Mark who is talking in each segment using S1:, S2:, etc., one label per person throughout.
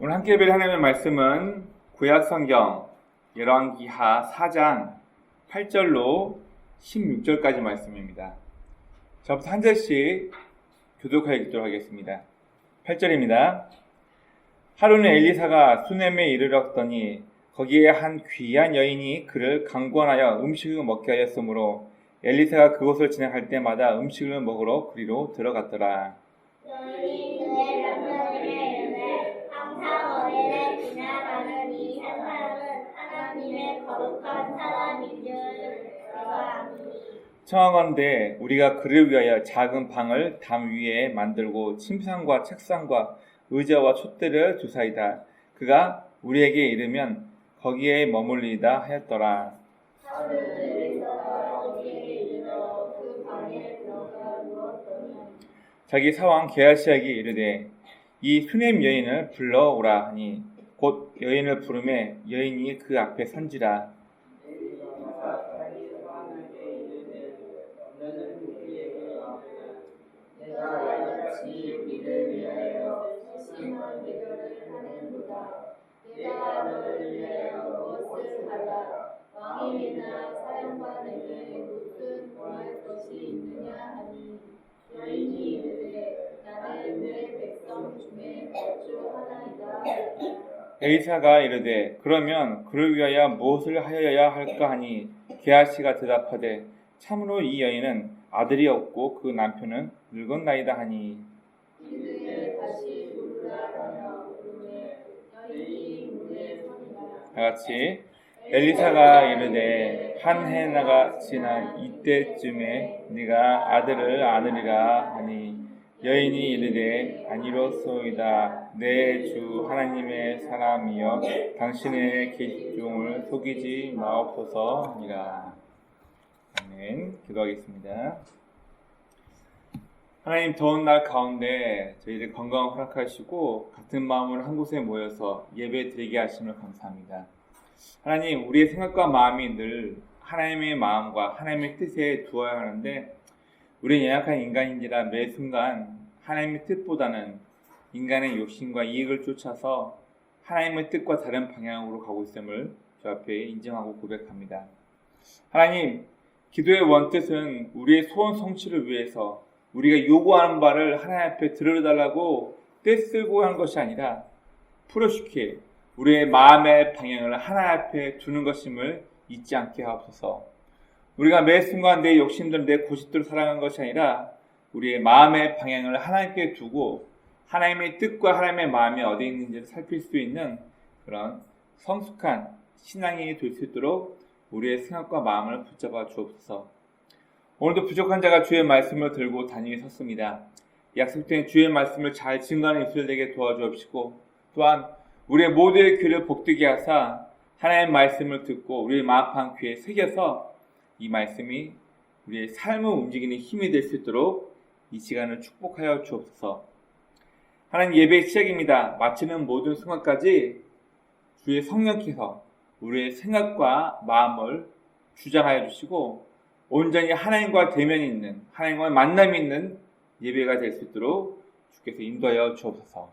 S1: 오늘 함께 뵐 하나님의 말씀은 구약성경 열왕기하 4장 8절로 16절까지 말씀입니다. 저부터 한 절씩 교독하여 읽도록 하겠습니다. 8절입니다. 하루는 엘리사가 수넴에 이르렀더니 거기에 한 귀한 여인이 그를 강권하여 음식을 먹게 하였으므로 엘리사가 그곳을 지나갈 때마다 음식을 먹으러 그리로 들어갔더라.
S2: 여인이 그의 남편에게 이르되 항상 어린애 지나가는 이 사람은 하나님의 거룩한 사람인 줄 내가 아노니.
S1: 청하건대 우리가 그를 위하여 작은 방을 담 위에 만들고 침상과 책상과 의자와 촛대를 주사이다. 그가 우리에게 이르면 거기에 머물리다 하였더라.
S2: 하루는 엘리사가 거기에 이르러 그 방에 들어가 누웠더니
S1: 자기 사왕 게하시에게 이르되 이 수넴 여인을 불러오라 하니 곧 여인을 부르매 여인이 그 앞에 선지라.
S2: 내가 여같이 우리를 위하여 심한 기도를 하는도다. 내가 너를 위하여 무엇을 하랴. 왕에게나 사령관에게 무슨 구할 것이 있느냐 하니 여인이 이르되 나는 내 백성 중에 주 하나이다.
S1: 엘리사가 이르되 그러면 그를 위하여 무엇을 하여야 할까 하니 게하시가 대답하되 참으로 이 여인은 아들이 없고 그 남편은 늙었나이다 하니
S2: 이르되 다시 부르라 하며 부르매 여인이 문에 서니라.
S1: 다같이 엘리사가 이르되 한 해나가 지난 이때쯤에 네가 아들을 안으리라 하니 여인이 이르되 아니로소이다. 내 주 하나님의 사람이여 당신의 계집종을 속이지 마옵소서 하니라. 아멘. 기도하겠습니다. 하나님, 더운 날 가운데 저희들 건강 허락하시고 같은 마음으로 한 곳에 모여서 예배 드리게 하심을 감사합니다. 하나님, 우리의 생각과 마음이 늘 하나님의 마음과 하나님의 뜻에 두어야 하는데 우리는 연약한 인간인지라 매 순간 하나님의 뜻보다는 인간의 욕심과 이익을 쫓아서 하나님의 뜻과 다른 방향으로 가고 있음을 주 앞에 인정하고 고백합니다. 하나님, 기도의 원뜻은 우리의 소원 성취를 위해서 우리가 요구하는 바를 하나님 앞에 들어달라고 떼쓰고 하는 것이 아니라 프로시키에 우리의 마음의 방향을 하나님 앞에 두는 것임을 잊지 않게 하옵소서. 우리가 매 순간 내 욕심들, 내 고집대로 살아가는 것이 아니라 우리의 마음의 방향을 하나님께 두고 하나님의 뜻과 하나님의 마음이 어디 있는지를 살필 수 있는 그런 성숙한 신앙이 될 수 있도록 우리의 생각과 마음을 붙잡아 주옵소서. 오늘도 부족한 자가 주의 말씀을 들고 단위에 섰습니다. 약속된 주의 말씀을 잘 증거하는 입술 되게 도와주옵시고 또한 우리의 모두의 귀를 복되게 하사 하나님의 말씀을 듣고 우리의 마음판 귀에 새겨서 이 말씀이 우리의 삶을 움직이는 힘이 될 수 있도록 이 시간을 축복하여 주옵소서. 하나님, 예배의 시작입니다. 마치는 모든 순간까지 주의 성령께서 우리의 생각과 마음을 주장하여 주시고 온전히 하나님과 대면이 있는, 하나님과 만남이 있는 예배가 될 수 있도록 주께서 인도하여 주옵소서.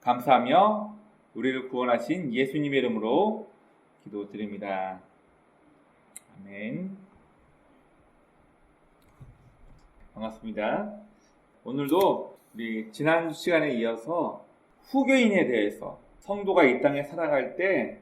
S1: 감사하며 우리를 구원하신 예수님의 이름으로 기도드립니다. 아멘. 반갑습니다. 오늘도 우리 지난 시간에 이어서 후교인에 대해서 성도가 이 땅에 살아갈 때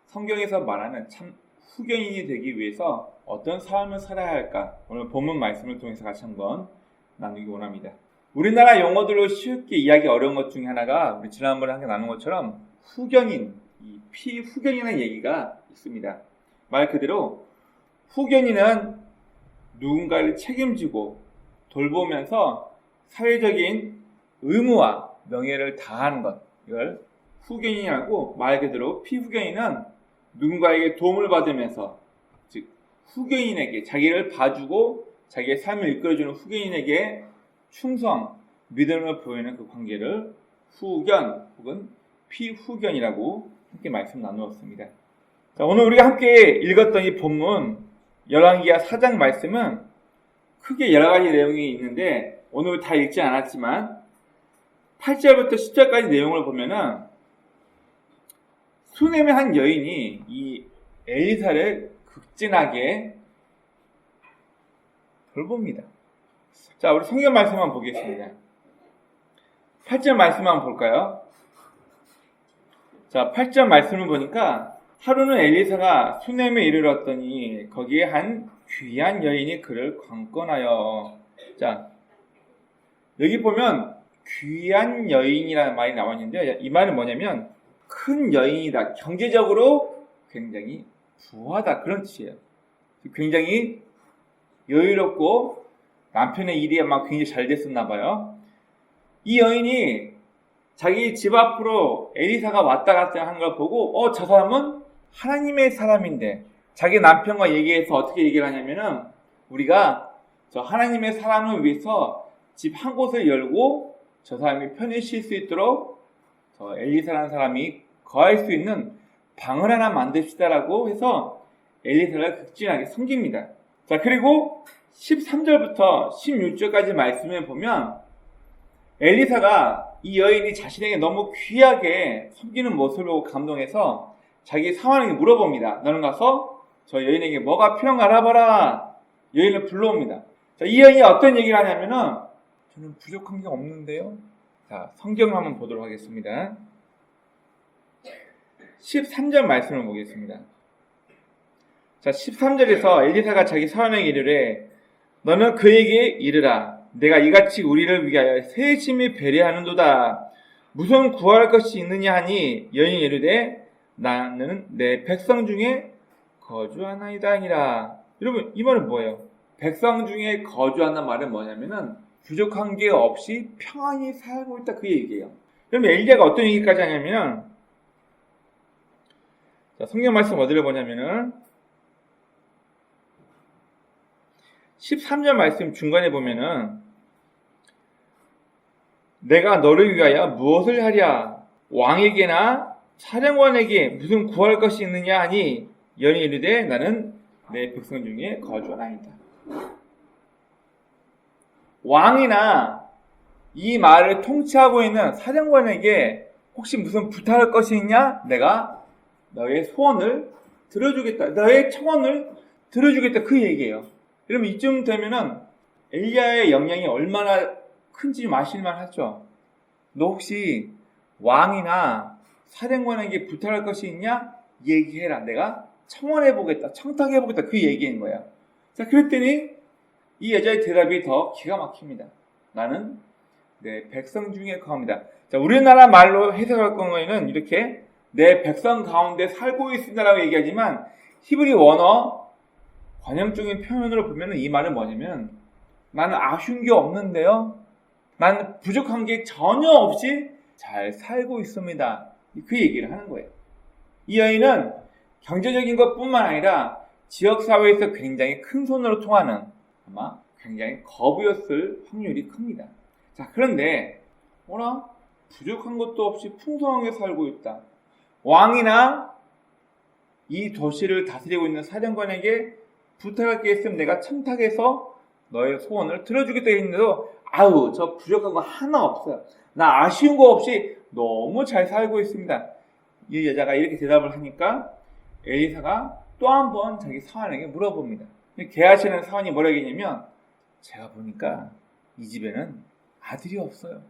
S1: 성경에서 말하는 참 후교인이 되기 위해서 어떤 삶을 살아야 할까? 오늘 본문 말씀을 통해서 같이 한번 나누기 원합니다. 우리나라 용어들로 쉽게 이해하기 어려운 것 중에 하나가 우리 지난번에 함께 나눈 것처럼 후견인, 이 피후견이라는 얘기가 있습니다. 말 그대로 후견인은 누군가를 책임지고 돌보면서 사회적인 의무와 명예를 다하는 것, 이걸 후견인이라고, 말 그대로 피후견인은 누군가에게 도움을 받으면서, 즉 후견인에게 자기를 봐주고 자기의 삶을 이끌어주는 후견인에게 충성, 믿음을 보이는 그 관계를 후견 혹은 피후견이라고 함께 말씀 나누었습니다. 자, 오늘 우리가 함께 읽었던 이 본문 열왕기하 4장 말씀은 크게 여러 가지 내용이 있는데 오늘 다 읽지 않았지만 8절부터 10절까지 내용을 보면은 수넴의 한 여인이 이 엘리사를 극진하게 돌봅니다. 자, 우리 성경 말씀 한번 보겠습니다. 8절 말씀 한번 볼까요? 자, 8절 말씀을 보니까 하루는 엘리사가 수넴에 이르렀더니 거기에 한 귀한 여인이 그를 관건하여. 자, 여기 보면 귀한 여인이라는 말이 나왔는데요. 이 말은 뭐냐면 큰 여인이다. 경제적으로 굉장히 부하다. 그런 뜻이에요. 굉장히 여유롭고 남편의 일이 막 굉장히 잘 됐었나 봐요. 이 여인이 자기 집 앞으로 엘리사가 왔다 갔다 하는 걸 보고 저 사람은 하나님의 사람인데, 자기 남편과 얘기해서 어떻게 얘기를 하냐면은 우리가 저 하나님의 사람을 위해서 집 한 곳을 열고 저 사람이 편히 쉴 수 있도록 저 엘리사라는 사람이 거할 수 있는 방을 하나 만듭시다라고 해서 엘리사를 극진하게 섬깁니다. 자, 그리고 13절부터 16절까지 말씀을 보면 엘리사가 이 여인이 자신에게 너무 귀하게 섬기는 모습을 보고 감동해서 자기 사환에게 물어봅니다. 너는 가서 저 여인에게 뭐가 필요한가 알아봐라. 여인을 불러옵니다. 자, 이 여인이 어떤 얘기를 하냐면은 저는 부족한 게 없는데요. 자, 성경을 한번 보도록 하겠습니다. 13절 말씀을 보겠습니다. 자, 13절에서 엘리사가 자기 사환에게 이르되 너는 그에게 이르라. 내가 이같이 우리를 위하여 세심히 배려하는도다. 무슨 구할 것이 있느냐 하니 여인이 이르되 나는 내 백성 중에 거주하나이다 하니라. 여러분, 이 말은 뭐예요? 백성 중에 거주한다는 말은 뭐냐면은 부족한 게 없이 평안히 살고 있다, 그 얘기예요. 그럼 엘리야가 어떤 얘기까지 하냐면, 자, 성경 말씀 어디를 보냐면은 13절 말씀 중간에 보면은 내가 너를 위하여 무엇을 하랴? 왕에게나 사령관에게 무슨 구할 것이 있느냐 하니 여인이 이르되 나는 내 백성 중에 거주하나이다. 왕이나 이 말을 통치하고 있는 사령관에게 혹시 무슨 부탁할 것이 있냐? 내가 너의 소원을 들어주겠다. 너의 청원을 들어주겠다. 그 얘기예요. 여러분, 이쯤 되면은 엘리야의 영향이 얼마나 큰지 아실만 하죠. 너 혹시 왕이나 사령관에게 부탁할 것이 있냐? 얘기해라. 내가 청원해보겠다. 청탁해보겠다. 그 얘기인 거야. 자, 그랬더니 이 여자의 대답이 더 기가 막힙니다. 나는 내 백성 중에 거합니다. 자, 우리나라 말로 해석할 경우에는 이렇게 내 백성 가운데 살고 있습니다라고 얘기하지만 히브리 원어 관용적인 표현으로 보면 이 말은 뭐냐면 나는 아쉬운 게 없는데요. 나는 부족한 게 전혀 없이 잘 살고 있습니다. 그 얘기를 하는 거예요. 이 여인은 경제적인 것뿐만 아니라 지역사회에서 굉장히 큰 손으로 통하는 아마 굉장히 거부였을 확률이 큽니다. 자, 그런데 부족한 것도 없이 풍성하게 살고 있다. 왕이나 이 도시를 다스리고 있는 사령관에게 부탁할 게 있으면 내가 청탁해서 너의 소원을 들어주겠다 했는데도 저 부족한 거 하나 없어요. 나 아쉬운 거 없이 너무 잘 살고 있습니다. 이 여자가 이렇게 대답을 하니까 엘리사가 또 한 번 자기 사환에게 물어봅니다. 게하시는 사환이 뭐라고 했냐면 제가 보니까 이 집에는 아들이 없어요.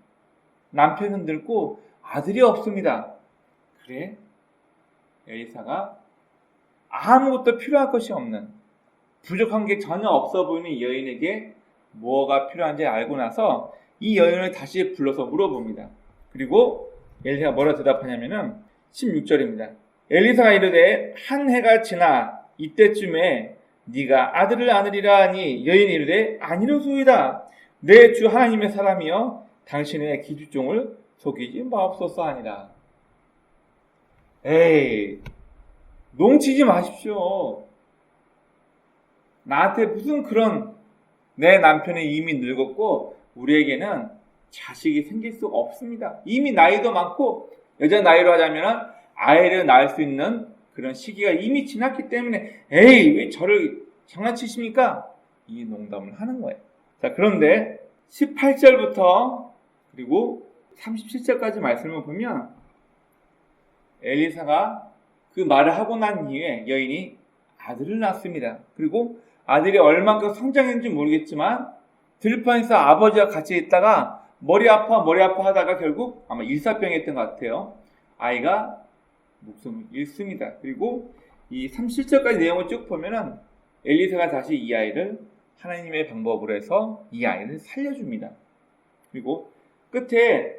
S1: 남편은 늙고 아들이 없습니다. 그래? 엘리사가 아무것도 필요할 것이 없는 부족한 게 전혀 없어 보이는 이 여인에게 뭐가 필요한지 알고 나서 이 여인을 다시 불러서 물어봅니다. 그리고 엘리사가 뭐라 대답하냐면은 16절입니다. 엘리사가 이르되 한 해가 지나 이때쯤에 네가 아들을 낳으리라 하니 여인이 이르되 아니로소이다. 내 주 하나님의 사람이여 당신의 기주종을 속이지 마옵소서 하니라. 에이, 농치지 마십시오. 나한테 무슨 그런 내 남편이 이미 늙었고 우리에게는 자식이 생길 수 없습니다. 이미 나이도 많고 여자 나이로 하자면 아이를 낳을 수 있는 그런 시기가 이미 지났기 때문에 에이 왜 저를 장난치십니까? 이 농담을 하는 거예요. 자, 그런데 18절부터 그리고 37절까지 말씀을 보면 엘리사가 그 말을 하고 난 이후에 여인이 아들을 낳습니다. 그리고 아들이 얼만큼 성장했는지 모르겠지만 들판에서 아버지와 같이 있다가 머리 아파 하다가 결국 아마 일사병이었던 것 같아요. 아이가 목숨을 잃습니다. 그리고 이 37절까지 내용을 쭉 보면은 엘리사가 다시 이 아이를 하나님의 방법으로 해서 이 아이를 살려줍니다. 그리고 끝에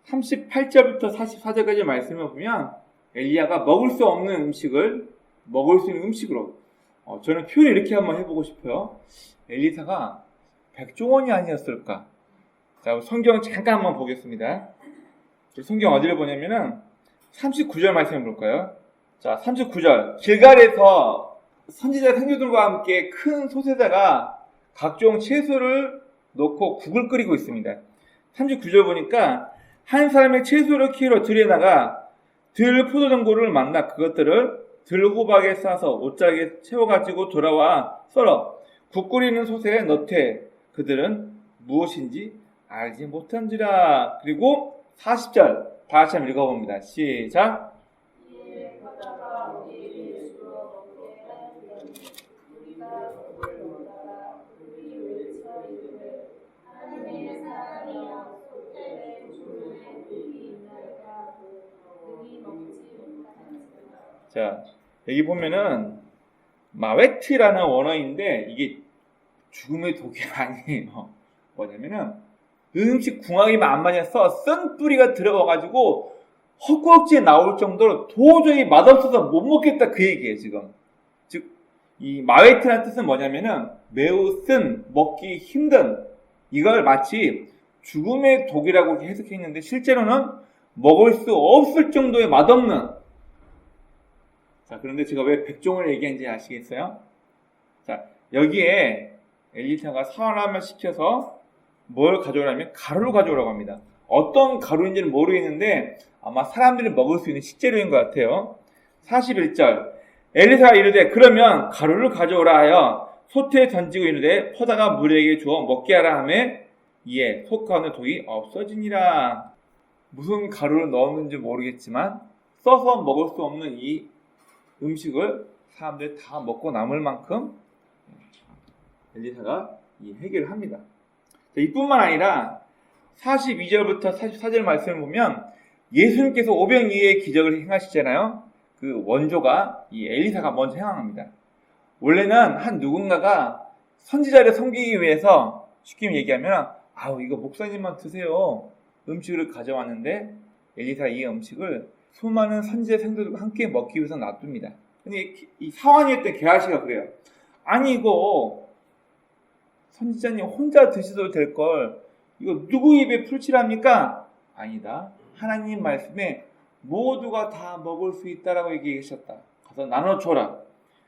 S1: 38절부터 44절까지 말씀을 보면 엘리야가 먹을 수 없는 음식을 먹을 수 있는 음식으로, 저는 표현을 이렇게 한번 해보고 싶어요. 엘리사가 백종원이 아니었을까? 자, 성경 잠깐 한번 보겠습니다. 성경 어디를 보냐면은 39절 말씀을 볼까요? 자, 39절. 길갈에서 선지자 생존들과 함께 큰 솥에다가 각종 채소를 넣고 국을 끓이고 있습니다. 39절 보니까 한 사람의 채소를 키우러 들에 나가 들 포도전골을 만나 그것들을 들 호박에 싸서 옷자락에 채워가지고 돌아와 썰어 국 끓이는 솥에 넣되 그들은 무엇인지 알지 못한지라. 그리고 40절 다시 한번 읽어봅니다. 시작.
S2: 이에 하다가 우리를 주어 먹게 하였더니 우리가 국을 먹다가 우리 외쳐 이르되 하나님의 사람이여 솥에 주문에 국이 있나이까 하고 능히 먹지 못하는지라.
S1: 자, 여기 보면은 마웨트라는 원어인데 이게 죽음의 독이 아니에요. 뭐냐면은 음식 궁합이 안 맞아서 쓴 뿌리가 들어가가지고 헛구역지에 나올 정도로 도저히 맛없어서 못 먹겠다 그 얘기예요 지금. 즉 이 마웨트라는 뜻은 뭐냐면은 매우 쓴, 먹기 힘든, 이걸 마치 죽음의 독이라고 해석했는데 실제로는 먹을 수 없을 정도의 맛없는. 자, 그런데 제가 왜 백종을 얘기한지 아시겠어요? 자, 여기에 엘리사가 사람을 시켜서 뭘 가져오라면 가루를 가져오라고 합니다. 어떤 가루인지는 모르겠는데 아마 사람들이 먹을 수 있는 식재료인 것 같아요. 41절. 엘리사가 이르되 그러면 가루를 가져오라 하여 솥에 던지고 이르되 퍼다가 무리에게 주어 먹게 하라 하며 이에 솥 가운데 독이 없어지니라. 무슨 가루를 넣었는지 모르겠지만 써서 먹을 수 없는 이 음식을 사람들이 다 먹고 남을 만큼 엘리사가 이 해결을 합니다. 이뿐만 아니라 42절부터 44절 말씀을 보면 예수님께서 오병이어의 기적을 행하시잖아요. 그 원조가 이 엘리사가 먼저 행합니다. 원래는 한 누군가가 선지자를 섬기기 위해서 쉽게 얘기하면 이거 목사님만 드세요. 음식을 가져왔는데 엘리사가 이 음식을 수많은 선지자 생도들과 함께 먹기 위해서 놔둡니다. 근데 이 사환이었던 게하시가 그래요. 아니 이거 선지자님 혼자 드셔도 될 걸 이거 누구 입에 풀칠합니까? 아니다. 하나님 말씀에 모두가 다 먹을 수 있다라고 얘기하셨다. 가서 나눠줘라.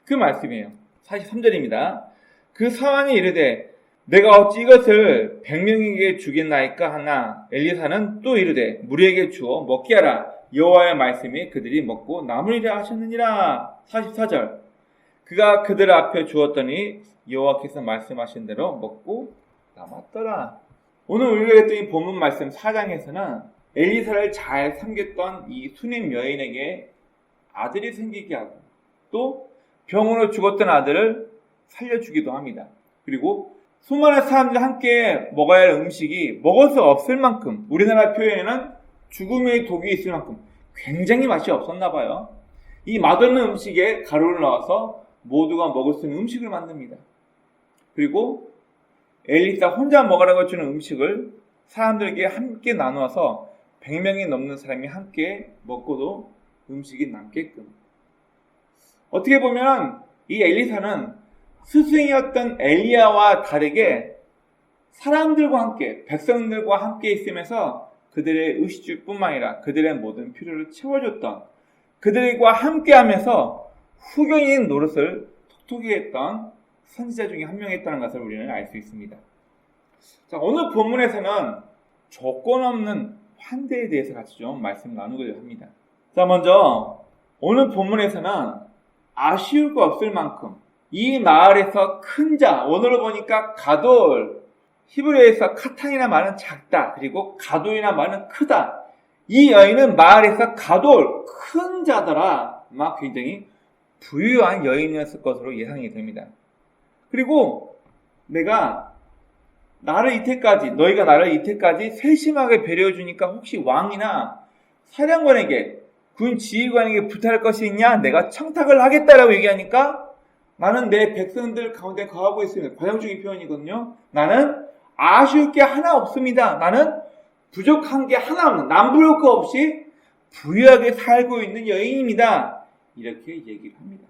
S1: 그 말씀이에요. 43절입니다. 그 사환이 이르되 내가 어찌 이것을 100명에게 주겠나이까 하나 엘리사는 또 이르되 무리에게 주어 먹게 하라. 여호와의 말씀이 그들이 먹고 남으리라 하셨느니라. 44절. 그가 그들 앞에 주었더니 여호와께서 말씀하신 대로 먹고 남았더라. 오늘 우리가 했던 이 본문 말씀 4장에서는 엘리사를 잘 섬겼던 이 수넴 여인에게 아들이 생기게 하고 또 병으로 죽었던 아들을 살려주기도 합니다. 그리고 수많은 사람들이 함께 먹어야 할 음식이 먹을 수 없을 만큼, 우리나라 표현에는 죽음의 독이 있을 만큼 굉장히 맛이 없었나 봐요. 이 맛없는 음식에 가루를 넣어서 모두가 먹을 수 있는 음식을 만듭니다. 그리고 엘리사 혼자 먹으라고 주는 음식을 사람들에게 함께 나누어서 100명이 넘는 사람이 함께 먹고도 음식이 남게끔. 어떻게 보면 이 엘리사는 스승이었던 엘리야와 다르게 사람들과 함께, 백성들과 함께 있으면서 그들의 의식주뿐만 아니라 그들의 모든 필요를 채워줬던, 그들과 함께 하면서 후견인 노릇을 톡톡히 했던 선지자 중에 한 명이었다는 것을 우리는 알 수 있습니다. 자, 오늘 본문에서는 조건 없는 환대에 대해서 같이 좀 말씀 나누고자 합니다. 자, 먼저 오늘 본문에서는 아쉬울 거 없을 만큼 이 마을에서 큰 자, 원어로 보니까 가돌, 히브리어에서 카탄이나 말은 작다, 그리고 가돌이나 말은 크다. 이 여인은 마을에서 가돌 큰 자더라 막 굉장히 부유한 여인이었을 것으로 예상이 됩니다. 그리고 너희가 나를 이때까지 세심하게 배려해 주니까 혹시 왕이나 사령관에게 군 지휘관에게 부탁할 것이 있냐? 내가 청탁을 하겠다라고 얘기하니까 나는 내 백성들 가운데 거하고 있습니다. 관용적인 표현이거든요. 나는 아쉬울 게 하나 없습니다. 나는 부족한 게 하나 없는, 남부를 거 없이 부유하게 살고 있는 여인입니다. 이렇게 얘기를 합니다.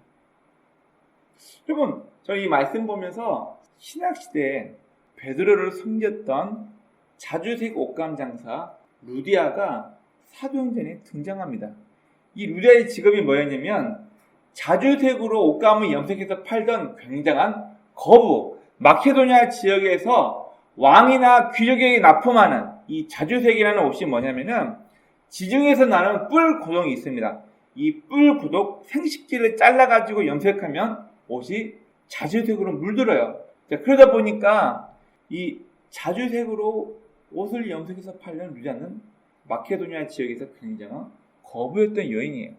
S1: 여러분, 저는 이 말씀 보면서 신약시대에 베드로를 섬겼던 자주색 옷감 장사 루디아가 사도행전에 등장합니다. 이 루디아의 직업이 뭐였냐면 자주색으로 옷감을 염색해서 팔던 굉장한 거부, 마케도니아 지역에서 왕이나 귀족에게 납품하는 이 자주색이라는 옷이 뭐냐면은 지중해에서 나는 뿔 고동이 있습니다. 이 뿔 고동 생식기를 잘라가지고 염색하면 옷이 자주색으로 물들어요. 자, 그러다 보니까 이 자주색으로 옷을 염색해서 팔던 루디아는 마케도니아 지역에서 굉장한 거부였던 여인이에요.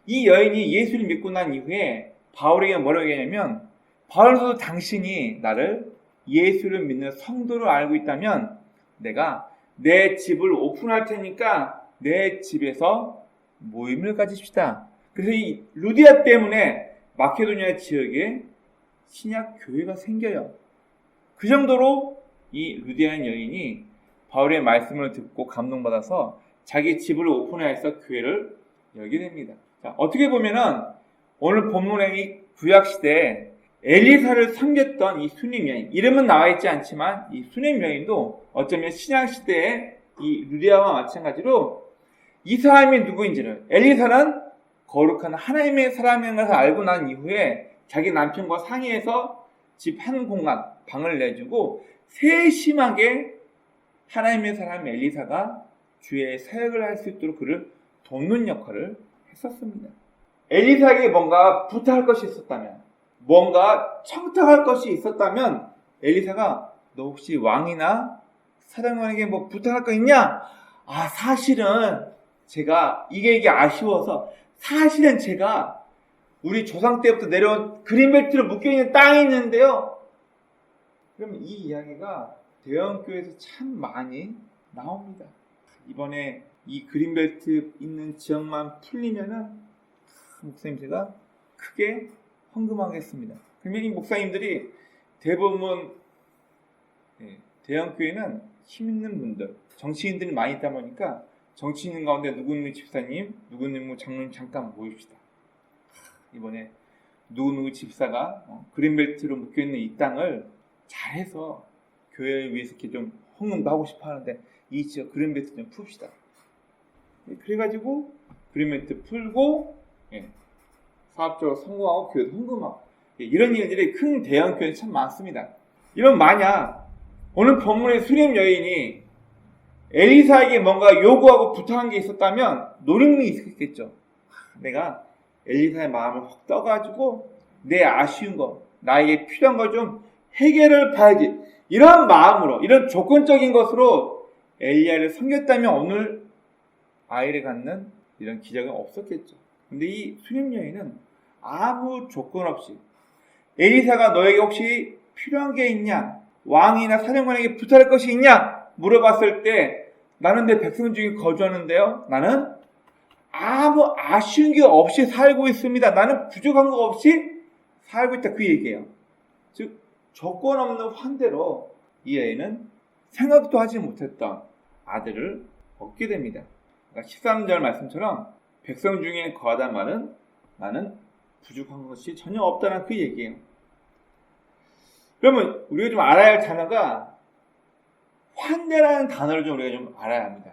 S1: 이 여인이 예수를 믿고 난 이후에 바울에게 뭐라고 얘기하냐면 바울도 당신이 나를 예수를 믿는 성도로 알고 있다면 내가 내 집을 오픈할 테니까 내 집에서 모임을 가집시다. 그래서 이 루디아 때문에 마케도니아 지역에 신약 교회가 생겨요. 그 정도로 이 루디아인 여인이 바울의 말씀을 듣고 감동받아서 자기 집을 오픈해서 교회를 열게 됩니다. 자, 어떻게 보면은 오늘 본문의 이 구약시대에 엘리사를 섬겼던 이 수님 여인, 이름은 나와 있지 않지만 이 수님 여인도 어쩌면 신약시대의 이 루디아와 마찬가지로 이 사람이 누구인지를, 엘리사는 거룩한 하나님의 사람인 것을 알고 난 이후에 자기 남편과 상의해서 집 한 공간, 방을 내주고 세심하게 하나님의 사람 엘리사가 주의 사역을 할 수 있도록 그를 돕는 역할을 했었습니다. 엘리사에게 뭔가 부탁할 것이 있었다면, 뭔가 청탁할 것이 있었다면 엘리사가 너 혹시 왕이나 사령관에게 뭐 부탁할 거 있냐? 아, 사실은 제가 이게 아쉬워서 사실은 제가 우리 조상 때부터 내려온 그린벨트로 묶여있는 땅이 있는데요. 그러면 이 이야기가 대형교회에서 참 많이 나옵니다. 이번에 이 그린벨트 있는 지역만 풀리면은 목사님 제가 크게 헌금하겠습니다. 그러면 이 목사님들이 대부분 대형교회는 힘 있는 분들, 정치인들이 많이 있다 보니까 정치인 가운데 누구누구 집사님, 누구누구 장로님 잠깐 모입시다. 이번에 누구누구 집사가 그린벨트로 묶여있는 이 땅을 잘해서 교회를 위해서 이렇게 좀 헌금도 하고 싶어 하는데 이 지역 그린벨트 좀 풉시다. 그래가지고 그린벨트 풀고 사업적으로 성공하고 교회도 헌금하고 이런 일들이 큰 대형 교회는 참 많습니다. 이런 만약 오늘 본문의 수림 여인이 엘리사에게 뭔가 요구하고 부탁한 게 있었다면 노림이 있었겠죠. 내가 엘리사의 마음을 확 떠가지고 내 아쉬운 거, 나에게 필요한 거 좀 해결을 봐야지. 이런 마음으로, 이런 조건적인 것으로 엘리야를 섬겼다면 오늘 아이를 갖는 이런 기적은 없었겠죠. 근데 이 수림 여인은 아무 조건 없이 엘리사가 너에게 혹시 필요한 게 있냐? 왕이나 사령관에게 부탁할 것이 있냐? 물어봤을 때 나는 내 백성 중에 거주하는데요. 나는 아무 아쉬운 게 없이 살고 있습니다. 나는 부족한 거 없이 살고 있다. 그 얘기예요. 즉 조건 없는 환대로 이 여인은 생각도 하지 못했던 아들을 얻게 됩니다. 그러니까 13절 말씀처럼 백성 중에 거하다 말은 나는 부족한 것이 전혀 없다는 그 얘기예요. 그러면 우리가 좀 알아야 할 단어가 환대라는 단어를 좀 우리가 좀 알아야 합니다.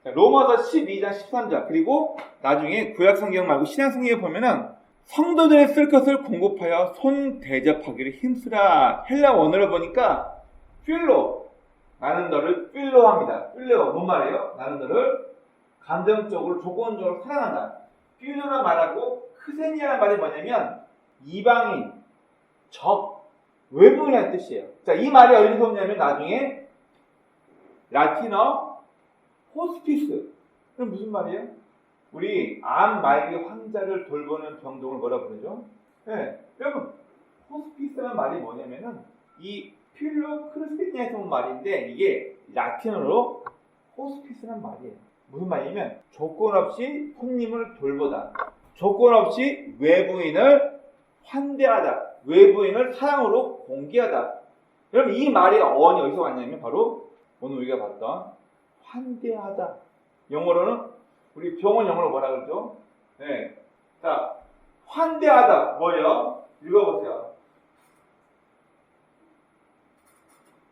S1: 로마서 12장 13절 그리고 나중에 구약성경 말고 신약성경에 보면은 성도들의 쓸 것을 공급하여 손 대접하기를 힘쓰라. 헬라 원어를 보니까 필로, 나는 너를 필로 합니다. 필로 뭔 말이에요? 나는 너를 감정적으로 조건적으로 사랑한다. 필로란 말하고 크세니아라는 말이 뭐냐면 이방인, 적, 외부인이라는 뜻이에요. 자, 이 말이 어디서 오냐면 나중에 라틴어 호스피스, 그럼 무슨 말이에요? 우리 암 말기 환자를 돌보는 병동을 뭐라 부르죠? 네, 여러분 호스피스라는 말이 뭐냐면은 이 필로크루스티니에서 온 말인데 이게 라틴어로 호스피스란 말이에요. 무슨 말이냐면 조건 없이 손님을 돌보다, 조건 없이 외부인을 환대하다, 외부인을 사랑으로 공개하다. 여러분 이 말의 어원이 어디서 왔냐면 바로 오늘 우리가 봤던 환대하다. 영어로는 우리 병원 영어로 뭐라 그러죠? 네, 자 환대하다 뭐예요? 읽어보세요.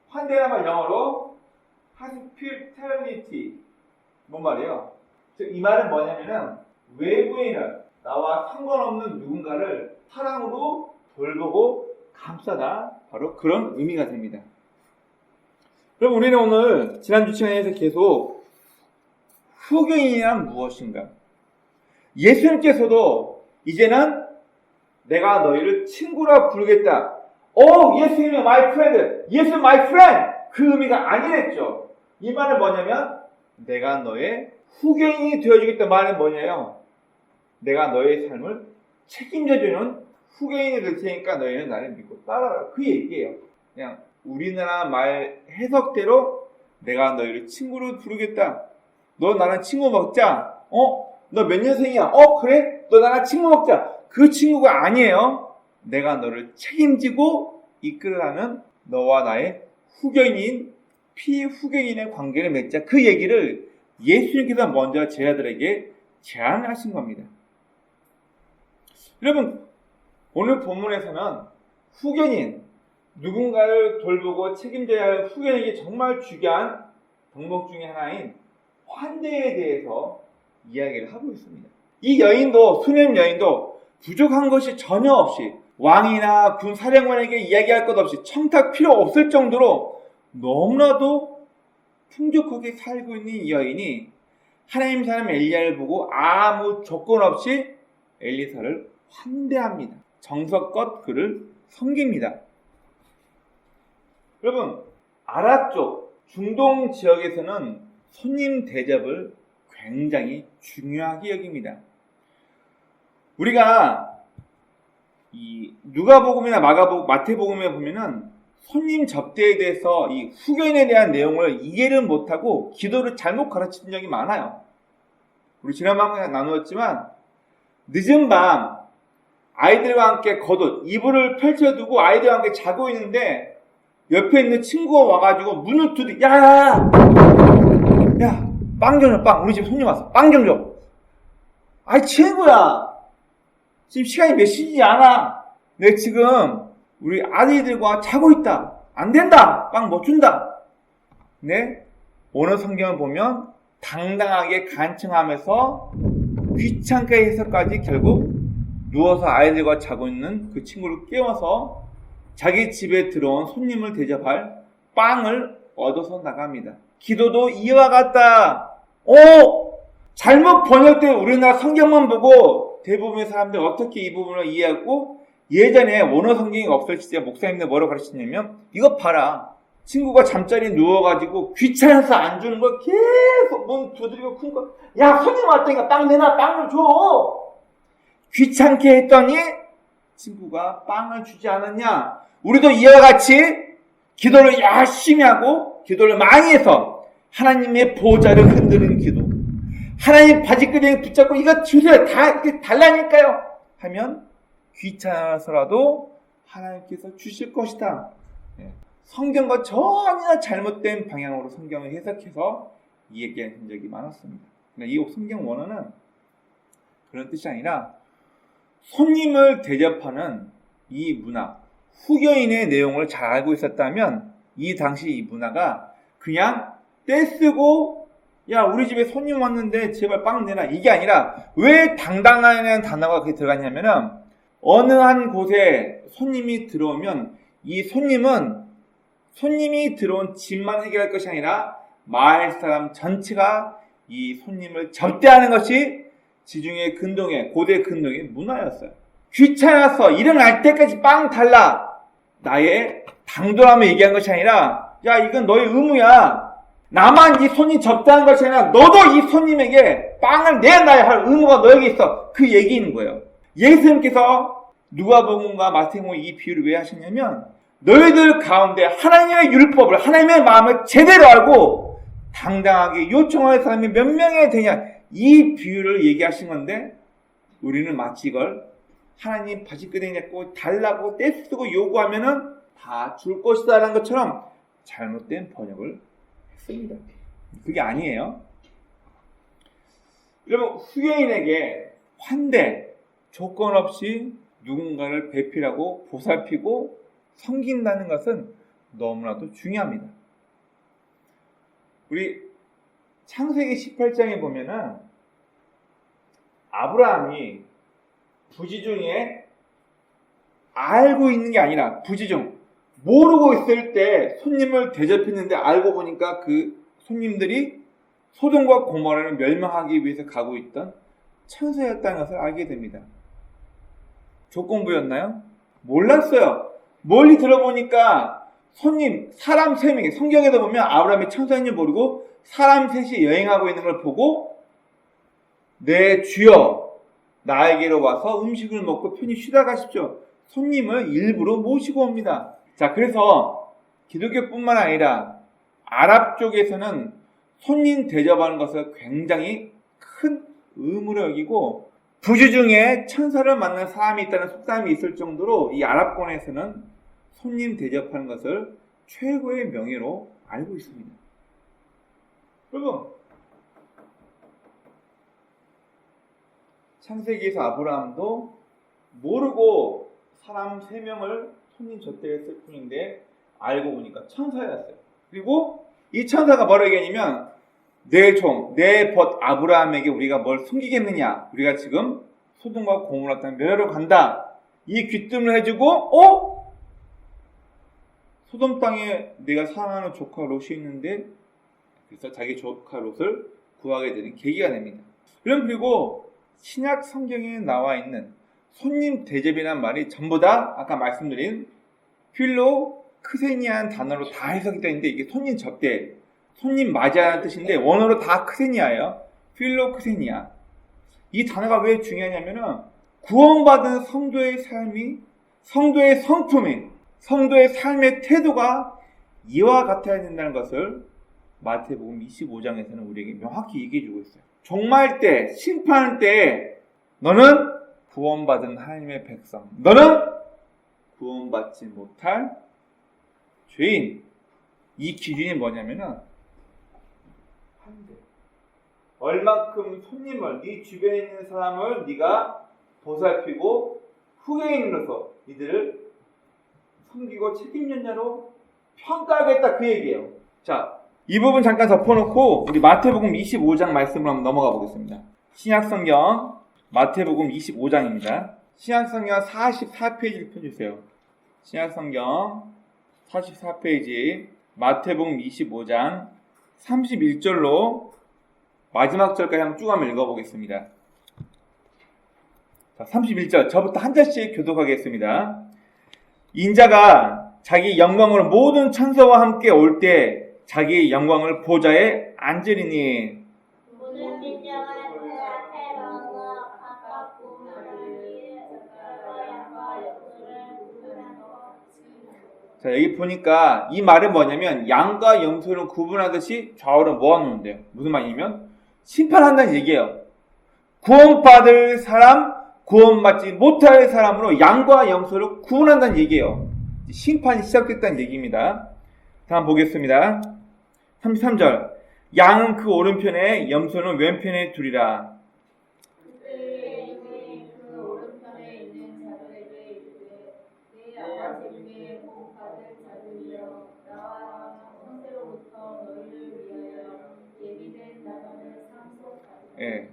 S1: 환대라는 말 영어로 hospitality 뭔 말이에요? 즉 이 말은 뭐냐면은 외부인을 나와 상관없는 누군가를 사랑으로 돌보고 감싸다 바로 그런 의미가 됩니다. 그럼 우리는 오늘 지난주 시간에서 계속 후견인이란 무엇인가? 예수님께서도 이제는 내가 너희를 친구라 부르겠다. 예수님이 my friend, 예수 my friend 그 의미가 아니랬죠. 이 말은 뭐냐면 내가 너의 후견인이 되어주겠다 말은 뭐냐요? 내가 너의 삶을 책임져주는 후견인이 될 테니까 너희는 나를 믿고 따라라. 그 얘기예요. 그냥 우리나라 말 해석대로 내가 너희를 친구로 부르겠다. 너 나랑 친구 먹자. 너 몇 년생이야? 그래? 너 나랑 친구 먹자. 그 친구가 아니에요. 내가 너를 책임지고 이끌어가는 너와 나의 후견인, 피후견인의 관계를 맺자. 그 얘기를 예수님께서 먼저 제자들에게 제안하신 겁니다. 여러분, 오늘 본문에서는 후견인, 누군가를 돌보고 책임져야 할 후견인이 정말 중요한 덕목 중에 하나인 환대에 대해서 이야기를 하고 있습니다. 이 여인도, 수냄 여인도 부족한 것이 전혀 없이 왕이나 군 사령관에게 이야기할 것 없이 청탁 필요 없을 정도로 너무나도 풍족하게 살고 있는 이 여인이 하나님 사람 엘리야를 보고 아무 조건 없이 엘리사를 환대합니다. 정성껏 그를 섬깁니다. 여러분, 아랍 쪽 중동 지역에서는 손님 대접을 굉장히 중요하게 여깁니다. 우리가 이 누가복음이나 마가복음, 마태복음에 보면은 손님 접대에 대해서 이 후견에 대한 내용을 이해를 못하고 기도를 잘못 가르친 적이 많아요. 우리 지난번에 나누었지만 늦은 밤 아이들과 함께 겉옷, 이불을 펼쳐두고 아이들과 함께 자고 있는데 옆에 있는 친구가 와가지고 문을 두드려 야, 빵 좀 줘, 빵. 우리 집 손님 왔어. 빵 좀 줘. 아이, 친구야. 지금 시간이 몇 시지 않아. 내 지금 우리 아들들과 자고 있다. 안 된다. 빵 못 준다. 네? 오늘 성경을 보면 당당하게 간청하면서 귀찮게 해서까지 결국 누워서 아이들과 자고 있는 그 친구를 깨워서 자기 집에 들어온 손님을 대접할 빵을 얻어서 나갑니다. 기도도 이와 같다. 잘못 번역된 우리나라 성경만 보고 대부분의 사람들 어떻게 이 부분을 이해하고 예전에 원어 성경이 없을 시대 목사님들 뭐라고 가르치냐면 이거 봐라. 친구가 잠자리에 누워가지고 귀찮아서 안 주는 걸 계속 문 두드리고 큰 거. 야, 손님 왔다니까 빵 내놔. 빵 좀 줘. 귀찮게 했더니 친구가 빵을 주지 않았냐. 우리도 이와 같이 기도를 열심히 하고 기도를 많이 해서 하나님의 보좌를 흔드는 기도, 하나님 바지끄댕이 붙잡고 이거 주세요. 다 이렇게 달라니까요 하면 귀찮아서라도 하나님께서 주실 것이다. 성경과 전혀 잘못된 방향으로 성경을 해석해서 얘기한 적이 많았습니다. 이 성경 원어는 그런 뜻이 아니라 손님을 대접하는 이 문화, 후견인의 내용을 잘 알고 있었다면 이 당시 이 문화가 그냥 떼쓰고 야 우리 집에 손님 왔는데 제발 빵 내놔 이게 아니라 왜 당당하다는 단어가 거기 들어갔냐면은 어느 한 곳에 손님이 들어오면 이 손님이 들어온 집만 해결할 것이 아니라 마을 사람 전체가 이 손님을 접대하는 것이 지중해 근동의 고대 근동의 문화였어요. 귀찮아서 일어날 때까지 빵 달라 나의 당돌함을 얘기한 것이 아니라 야 이건 너의 의무야. 나만 이 손님 접대하는 것이 아니라 너도 이 손님에게 빵을 내놔야 할 의무가 너에게 있어. 그 얘기인 거예요. 예수님께서 누가복음과 마태복음 이 비유를 왜 하셨냐면 너희들 가운데 하나님의 율법을 하나님의 마음을 제대로 알고 당당하게 요청할 사람이 몇 명이 되냐 이 비유를 얘기하신 건데 우리는 마치 이걸 하나님 바지끄댕이 잡고 달라고 떼쓰고 요구하면은 다 줄 것이다 라는 것처럼 잘못된 번역을 했습니다. 그게 아니에요. 여러분 후계인에게 환대 조건 없이 누군가를 배필하고 보살피고 섬긴다는 것은 너무나도 중요합니다. 우리 창세기 18장에 보면은 아브라함이 부지중에 알고 있는 게 아니라 부지중 모르고 있을 때 손님을 대접했는데 알고 보니까 그 손님들이 소돔과 고모라를 멸망하기 위해서 가고 있던 천사였다는 것을 알게 됩니다. 조건부였나요? 몰랐어요. 멀리 들어보니까 손님 사람 3명이 성경에도 보면 아브라함이 천사인 줄 모르고 사람 셋이 여행하고 있는 걸 보고 내 주여 나에게로 와서 음식을 먹고 편히 쉬다 가십시오. 손님을 일부러 모시고 옵니다. 자, 그래서 기독교뿐만 아니라 아랍 쪽에서는 손님 대접하는 것을 굉장히 큰 의무로 여기고 부지중에 천사를 만난 사람이 있다는 속담이 있을 정도로 이 아랍권에서는 손님 대접하는 것을 최고의 명예로 알고 있습니다. 여러분, 창세기에서 아브라함도 모르고 사람 3명을 손님 접대했을 뿐인데 알고 보니까 천사였어요. 그리고 이 천사가 뭐라고 얘기하냐면 내 종, 내 벗 아브라함에게 우리가 뭘 숨기겠느냐. 우리가 지금 소돔과 고모라 땅 멸하러 간다. 이 귀뜸을 해주고 소돔 땅에 내가 사랑하는 조카 롯이 있는데 그래서 자기 조카 롯을 구하게 되는 계기가 됩니다. 그리고 신약 성경에 나와 있는 손님 대접이란 말이 전부 다 아까 말씀드린 필로크세니아라는 단어로 다 해석이 되어 있는데 이게 손님 접대, 손님 맞이하는 뜻인데 원어로 다 크세니아예요. 필로크세니아. 이 단어가 왜 중요하냐면은 구원받은 성도의 삶이, 성도의 성품이, 성도의 삶의 태도가 이와 같아야 된다는 것을 마태복음 25장에서는 우리에게 명확히 얘기해주고 있어요. 종말 때, 심판 때 너는 구원받은 하나님의 백성, 너는 구원받지 못할 죄인. 이 기준이 뭐냐면은 얼만큼 손님을, 네 주변에 있는 사람을 네가 보살피고 후계인으로서 이들을 섬기고 책임졌냐로 평가하겠다 그 얘기예요. 자, 이 부분 잠깐 덮어놓고 우리 마태복음 25장 말씀으로 한번 넘어가 보겠습니다. 신약성경 마태복음 25장입니다. 신약성경 44페이지를 펴주세요. 신약성경 44페이지 마태복음 25장 31절로 마지막 절까지 한번 쭉 한번 읽어보겠습니다. 자, 31절 저부터 한 절씩 교독하겠습니다. 인자가 자기 영광으로 모든 천사와 함께 올 때 자기 영광을 보좌에 앉으리니
S2: 모든 민족은 그 앞에 나와 가깝고 하나님의 양과 염소를 구분하는 것 같이.
S1: 자, 여기 보니까 이 말은 뭐냐면 양과 염소를 구분하듯이 좌우로 모아놓는데요. 무슨 말이냐면 심판한다는 얘기예요. 구원받을 사람, 구원받지 못할 사람으로 양과 염소를 구분한다는 얘기예요. 심판이 시작됐다는 얘기입니다. 다음 보겠습니다. 33절 양은 그 오른편에 염소는 왼편에 두리라.
S2: 그때에 그 오른편에 있는 자들에게 이르되 내 아버지 중에 복받을 자들이여 나와 형제로부터 너희를 위하여 예비된 나라를 상속하리라.
S1: 예,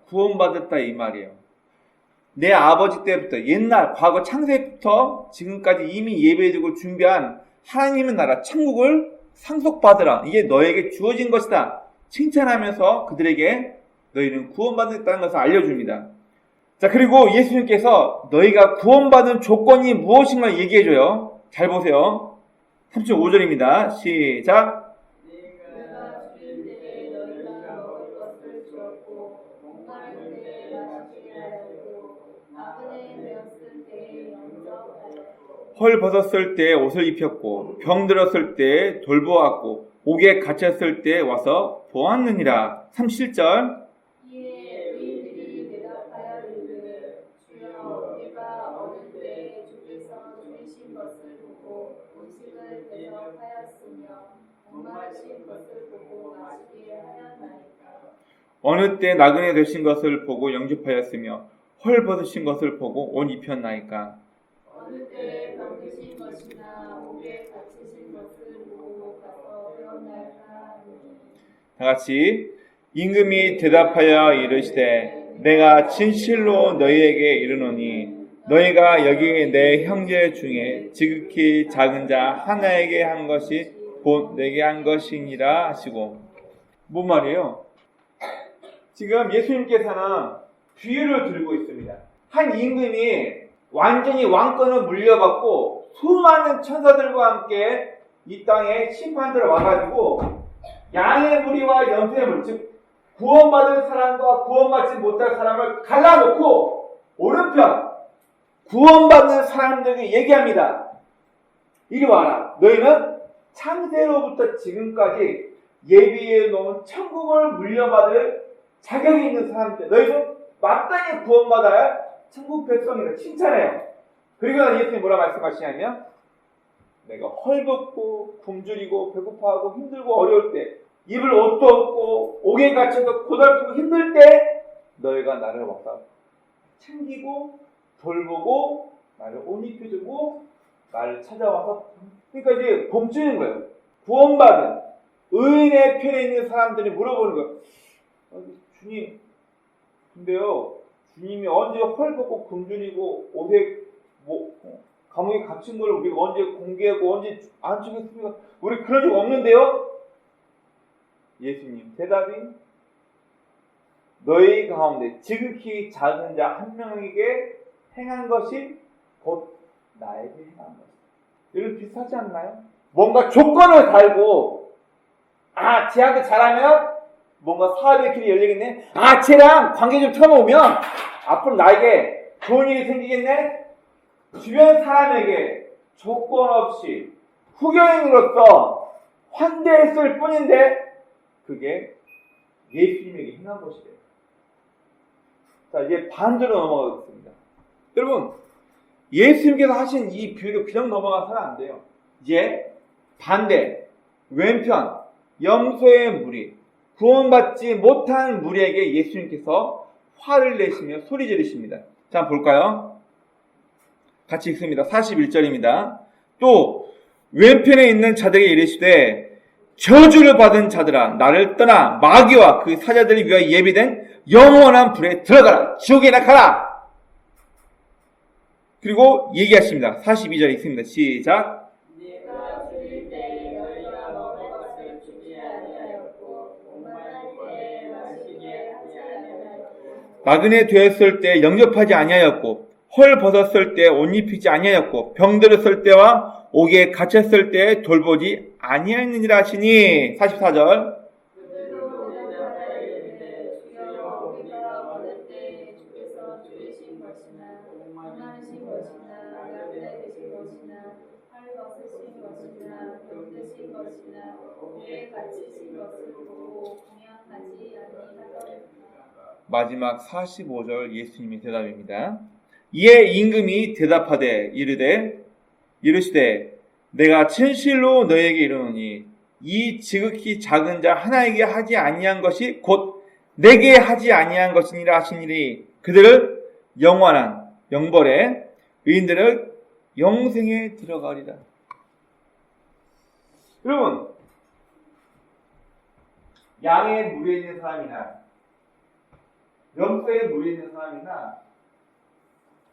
S1: 구원받았다 이 말이에요. 내 아버지 때부터 옛날 과거 창세부터 지금까지 이미 예배해두고 준비한 하나님의 나라 천국을 상속받으라. 이게 너에게 주어진 것이다. 칭찬하면서 그들에게 너희는 구원받았다는 것을 알려줍니다. 자, 그리고 예수님께서 너희가 구원받은 조건이 무엇인가 얘기해줘요. 잘 보세요. 35절입니다. 시작.
S2: 내가
S1: 헐 벗었을 때 옷을 입혔고 병 들었을 때 돌보았고 옥에 갇혔을 때 와서 보았느니라. 37절.
S2: 이에 의인들이 대답하여 이르되 주여 우리가 어느 때 주께서 주이신 것을 보고 음식을 대접하였으며 목마르신 것을 보고 마시게 하였나이까.
S1: 어느 때 나그네 되신 것을 보고 영접하였으며 헐 벗으신 것을 보고 옷 입혔나이까.
S2: 어느 때 병드신 것이나 옥에 갇히신 것을 보고 가서 배웠나이까 하니.
S1: 다 같이 임금이 대답하여 이르시되 내가 진실로 너희에게 이르노니 너희가 여기 내 형제 중에 지극히 작은 자 하나에게 한 것이 곧 내게 한 것이니라 하시고. 뭔 말이에요? 지금 예수님께서는 비유를 들고 있습니다. 한 임금이 완전히 왕권을 물려받고 수많은 천사들과 함께 이 땅에 심판대로 와가지고 양의 무리와 염소의 무리, 즉 구원받을 사람과 구원받지 못할 사람을 갈라놓고 오른편 구원받는 사람들에게 얘기합니다. 이리 와라. 너희는 창세로부터 지금까지 예비해 놓은 천국을 물려받을 자격이 있는 사람들, 너희는 마땅히 구원받아야 할 천국 백성이다. 칭찬해요. 그리고 예수님이 뭐라 말씀하시냐면 내가 헐벗고 굶주리고 배고파하고 힘들고 어려울 때 입을 옷도 없고 옥에 갇혀서 고달프고 힘들 때 너희가 나를 와서 챙기고 돌보고 나를 옷 입혀주고 나를 찾아와서, 그러니까 이제 범주는 거예요. 구원받은 의인의 편에 있는 사람들이 물어보는 거예요. 주님, 근데요 주님이 언제 헐벗고 굶주리고 옷에 감옥에 갇힌 걸 우리가 언제 공개하고 언제 안쪽했습니까? 우리 그런 적 없는데요? 예수님 대답이 너희 가운데 지극히 작은 자 한 명에게 행한 것이 곧 나에게 행한 것이다. 이런 비슷하지 않나요? 뭔가 조건을 달고 쟤한테 잘하면 뭔가 사업의 길이 열리겠네. 쟤랑 관계 좀 틀어놓으면 앞으로 나에게 좋은 일이 생기겠네. 주변 사람에게 조건 없이 후견인으로서 환대했을 뿐인데 그게 예수님에게 행한 것이래요. 자, 이제 반대로 넘어가겠습니다. 여러분, 예수님께서 하신 이 비유를 그냥 넘어가서는 안 돼요. 이제 반대, 왼편, 염소의 무리, 구원받지 못한 무리에게 예수님께서 화를 내시며 소리 지르십니다. 자, 볼까요? 같이 읽습니다. 41절입니다. 또 왼편에 있는 자들에게 이르시되 저주를 받은 자들아 나를 떠나 마귀와 그 사자들을 위하여 예비된 영원한 불에 들어가라. 지옥에나 가라. 그리고 얘기하십니다. 42절 읽습니다. 시작.
S2: 내가 줄일 때 너희가 먹을 것을 주지 아니하였고 목마를 때 마시게 하지 아니하였고
S1: 나그네 되었을 때 영접하지 아니하였고 헐 벗었을 때 옷 입히지 아니하였고 병 들었을 때와 옥에 갇혔을 때 돌보지 아니하였느니라 하시니. 44절.
S2: 그들도 대답하여 이르되 주여 우리가 어느 때 주께서 주이신 것이나 목마르신 것이나 나그네 되신 것이나 헐 벗으신 것이나 병드신 것이나 옥에 갇히신 것을 보고 공양하지 아니하더이까.
S1: 마지막 45절 예수님의 대답입니다. 이에 임금이 대답하되 이르시되 내가 진실로 너에게 이르노니 이 지극히 작은 자 하나에게 하지 아니한 것이 곧 내게 하지 아니한 것이니라 하시니리. 그들을 영원한 영벌에 의인들을 영생에 들어가리라. 여러분, 양의 무리에 있는 사람이나 염소의 무리에 있는 사람이나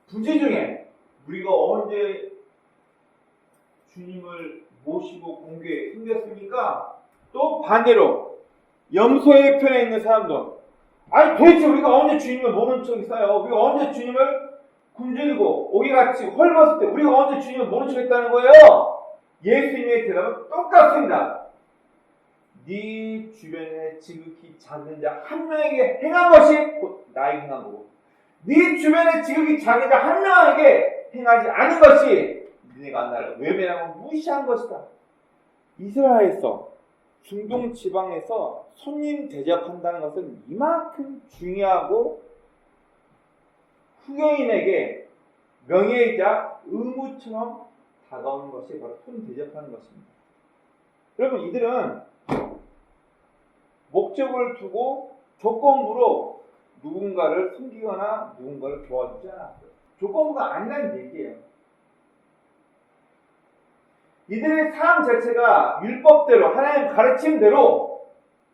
S1: 부재 중에 우리가 언제 주님을 모시고 공개에 생겼습니까? 또 반대로 염소의 편에 있는 사람도 도대체 우리가 언제 주님을 모르는 척 있어요? 우리가 언제 주님을 굶주리고 오기같이 헐벗을 때 우리가 언제 주님을 모르는 척 했다는 거예요? 예수님의 대답은 똑같습니다. 네 주변에 지극히 작은 자 한 명에게 행한 것이 곧 나에게 행한 거고 네 주변에 지극히 작은 자 한 명에게 행하지 않은 것이 니네가 나를 외면하고 무시한 것이다. 이스라엘에서 중동 지방에서 손님 대접한다는 것은 이만큼 중요하고 후계인에게 명예이자 의무처럼 다가오는 것이 바로 손님 대접하는 것입니다. 여러분, 이들은 목적을 두고 조건부로 누군가를 섬기거나 누군가를 도와주지 않았어요. 조건부가 아니라는 얘기예요. 이들의 삶 자체가 율법대로, 하나님 가르침대로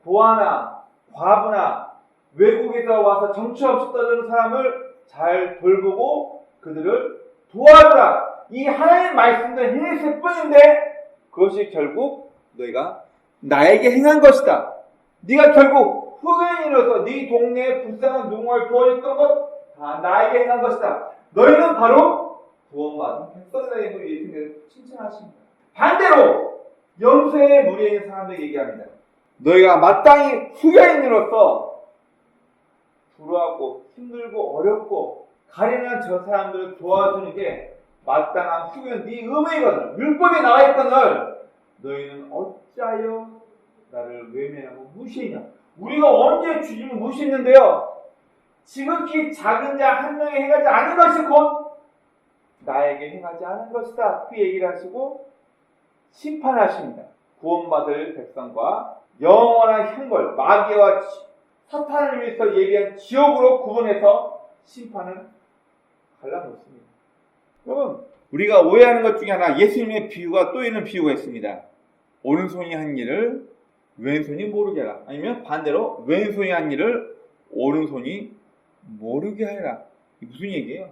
S1: 고아나 과부나 외국에서 와서 정처 없이 떠드는 사람을 잘 돌보고 그들을 도와주라. 이 하나님 말씀대로 행했을 뿐인데 그것이 결국 너희가 나에게 행한 것이다. 네가 결국 후계인으로서 네 동네에 불쌍한 누군가를 도와줬던 것 다 나에게 행한 것이다. 너희는 바로 구원받은 백성이라고 예수님께서 칭찬하십니다. 반대로 염소의 무리에 있는 사람들에게 얘기합니다. 너희가 마땅히 후계인으로서 불우하고 힘들고 어렵고 가련한 저 사람들을 도와주는 게 마땅한 후계인 네 의무이거든. 율법에 나와 있거늘 너희는 어찌하여 나를 외면하고 무시했냐. 우리가 언제 주님을 무시했는데요. 지극히 작은 자 한 명이 행하지 않은 것이 곧 나에게 행하지 않은 것이다. 그 얘기를 하시고 심판하십니다. 구원받을 백성과 영원한 형벌, 마귀와 사탄을 위해서 예비한 지옥으로 구분해서 심판을 갈라놓습니다. 여러분, 우리가 오해하는 것 중에 하나, 예수님의 비유가 또 있는 비유가 있습니다. 오른손이 한 일을 왼손이 모르게 하라. 아니면 반대로 왼손이 한 일을 오른손이 모르게 하라. 이게 무슨 얘기예요?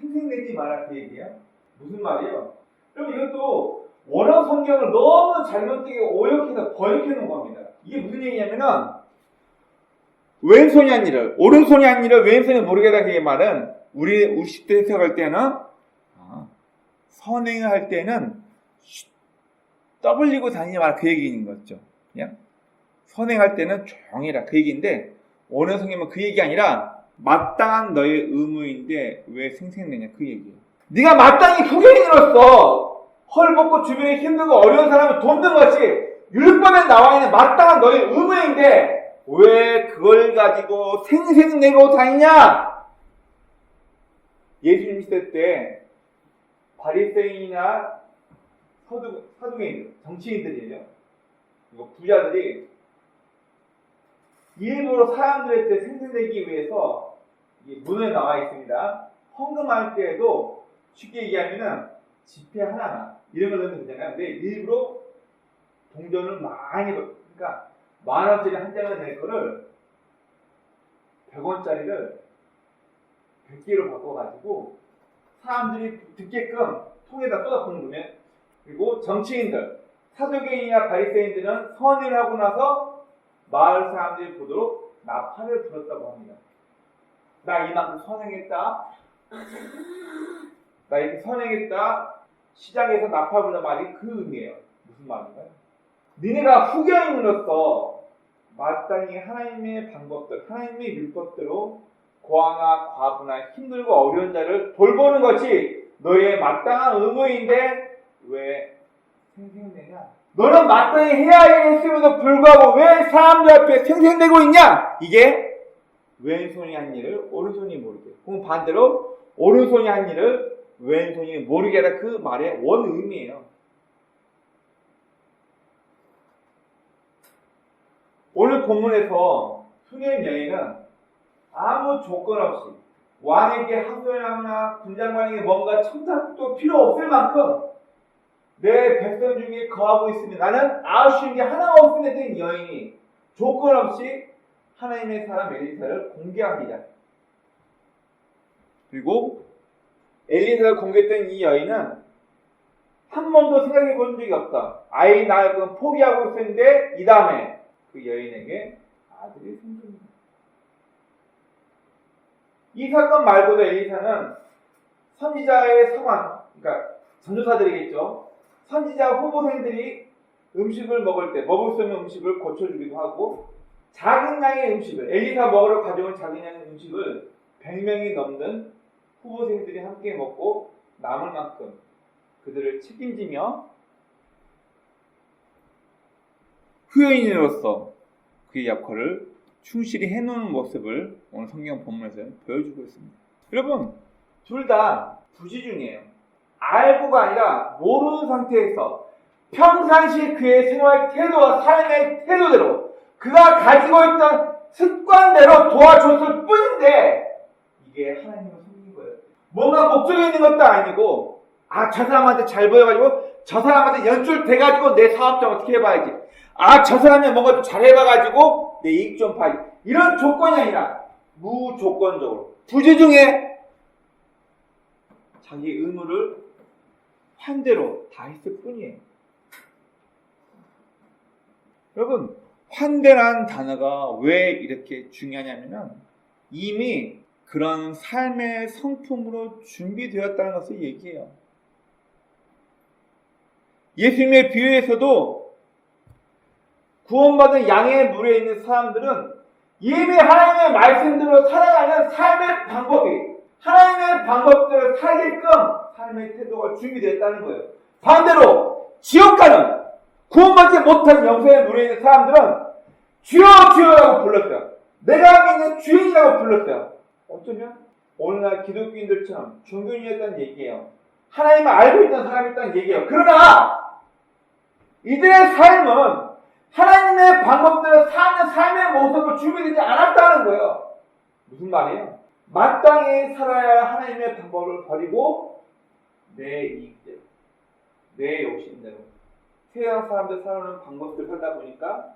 S1: 생생내지 마라 그 얘기예요? 무슨 말이에요? 여러분, 이것도 원어 성경을 너무 잘못되게 오역해서 번역해 놓은 겁니다. 이게 무슨 얘기냐면은 왼손이 한 일을 오른손이 한 일을 왼손이 모르게 하라. 그 말은 우리 시대 해석할 때는 선행할 때는 떠벌리고 다니지 마라 그 얘기인 거죠. 그냥 선행할 때는 조용히 해라 그 얘기인데 원어 성경은 그 얘기 아니라 마땅한 너의 의무인데 왜 생색내냐 그 얘기예요. 네가 마땅히 후계인으로서 헐벗고 주변에 힘들고 어려운 사람을 돕는 것이 율법에 나와 있는 마땅한 너의 의무인데 왜 그걸 가지고 생색내고 다니냐. 예수님 시대 때 바리새인이나 사두개인들, 정치인들이에요. 이거 부자들이 일부러 사람들한테 생생내기 위해서 문에 나와 있습니다. 헌금할 때에도 쉽게 얘기하면은 지폐 하나만 이런 걸 넣으면 되잖아요. 근데 일부러 동전을 많이 그러니까 10,000원짜리 한 장을 낼 거를 100원짜리를 100개로 바꿔가지고 사람들이 듣게끔 통에다 쏟아붓는 거예요. 그리고 정치인들, 사두개인이나 바리새인들은 선을 하고 나서 마을 사람들이 보도록 나팔을 불었다고 합니다. 나 이만큼 선행했다. 나 이렇게 선행했다. 시장에서 나팔 부는 말이 그 의미예요. 무슨 말인가요? 니네가 후계인으로서 마땅히 하나님의 방법들, 하나님의 율법대로 고아나 과부나 힘들고 어려운 자를 돌보는 것이 너의 마땅한 의무인데 왜 생색내냐? 너는 마땅히 해야 했음에도 불구하고 왜 사람들 앞에 생색내고 있냐? 이게 왼손이 한 일을 오른손이 모르게. 그럼 반대로 오른손이 한 일을 왼손이 모르게 하라. 그 말의 원 의미예요. 오늘 본문에서 수녀의 여인은 아무 조건 없이 왕에게 하소연하거나 군장관에게 뭔가 첨삭도 필요 없을 만큼 내 백성 중에 거하고 있으면 나는 아쉬운 게 하나 없음에 된 여인이 조건 없이 하나님의 사람 엘리사를 공개합니다. 그리고 엘리사를 공개했던 이 여인은 한 번도 생각해 본 적이 없다. 아이 낳을 포기하고 있었는데 이 다음에 그 여인에게 아들이 생깁니다. 이 사건 말고도 엘리사는 선지자의 서관, 그러니까 전도사들이겠죠. 선지자 후보생들이 음식을 먹을 때 먹을 수 없는 음식을 고쳐주기도 하고 작은 양의 음식을 엘리사 먹으러 가져온 작은 양의 음식을 100명이 넘는 후보생들이 함께 먹고 남을 만큼 그들을 책임지며 후여인으로서 그의 역할을 충실히 해놓은 모습을 오늘 성경 본문에서 보여주고 있습니다. 여러분, 둘 다 부지중이에요. 알고가 아니라 모르는 상태에서 평상시 그의 생활 태도와 삶의 태도대로 그가 가지고 있던 습관대로 도와줬을 뿐인데 이게 하나님을 섬긴 거예요. 뭔가 목적이 있는 것도 아니고 저 사람한테 잘 보여가지고 저 사람한테 연출돼가지고 내 사업 좀 어떻게 해봐야지. 저 사람이 뭔가 좀 잘해봐가지고 내 이익 좀 봐야지. 이런 조건이 아니라 무조건적으로 부지중에 자기 의무를 환대로 다 했을 뿐이에요. 여러분, 환대라는 단어가 왜 이렇게 중요하냐면 이미 그런 삶의 성품으로 준비되었다는 것을 얘기해요. 예수님의 비유에서도 구원받은 양의 물에 있는 사람들은 이미 하나님의 말씀대로 살아가는 삶의 방법이 하나님의 방법대로 살게끔 삶의 태도가 준비되었다는 거예요. 반대로 지옥 가는 구원받지 못한 영생의 물에 있는 사람들은 주여 주여라고 불렀어요. 내가 믿는 주인이라고 불렀어요. 어쩌면 오늘날 기독교인들처럼 종교인이었다는 얘기예요. 하나님을 알고 있던 사람이었다는 얘기예요. 그러나 이들의 삶은 하나님의 방법대로 사는 삶의 모습으로 준비되지 않았다는 거예요. 무슨 말이에요? 마땅히 살아야 할 하나님의 방법을 버리고 내 이익대로, 내 욕심대로 세상 사람들 살아오는 방법대로 살다 보니까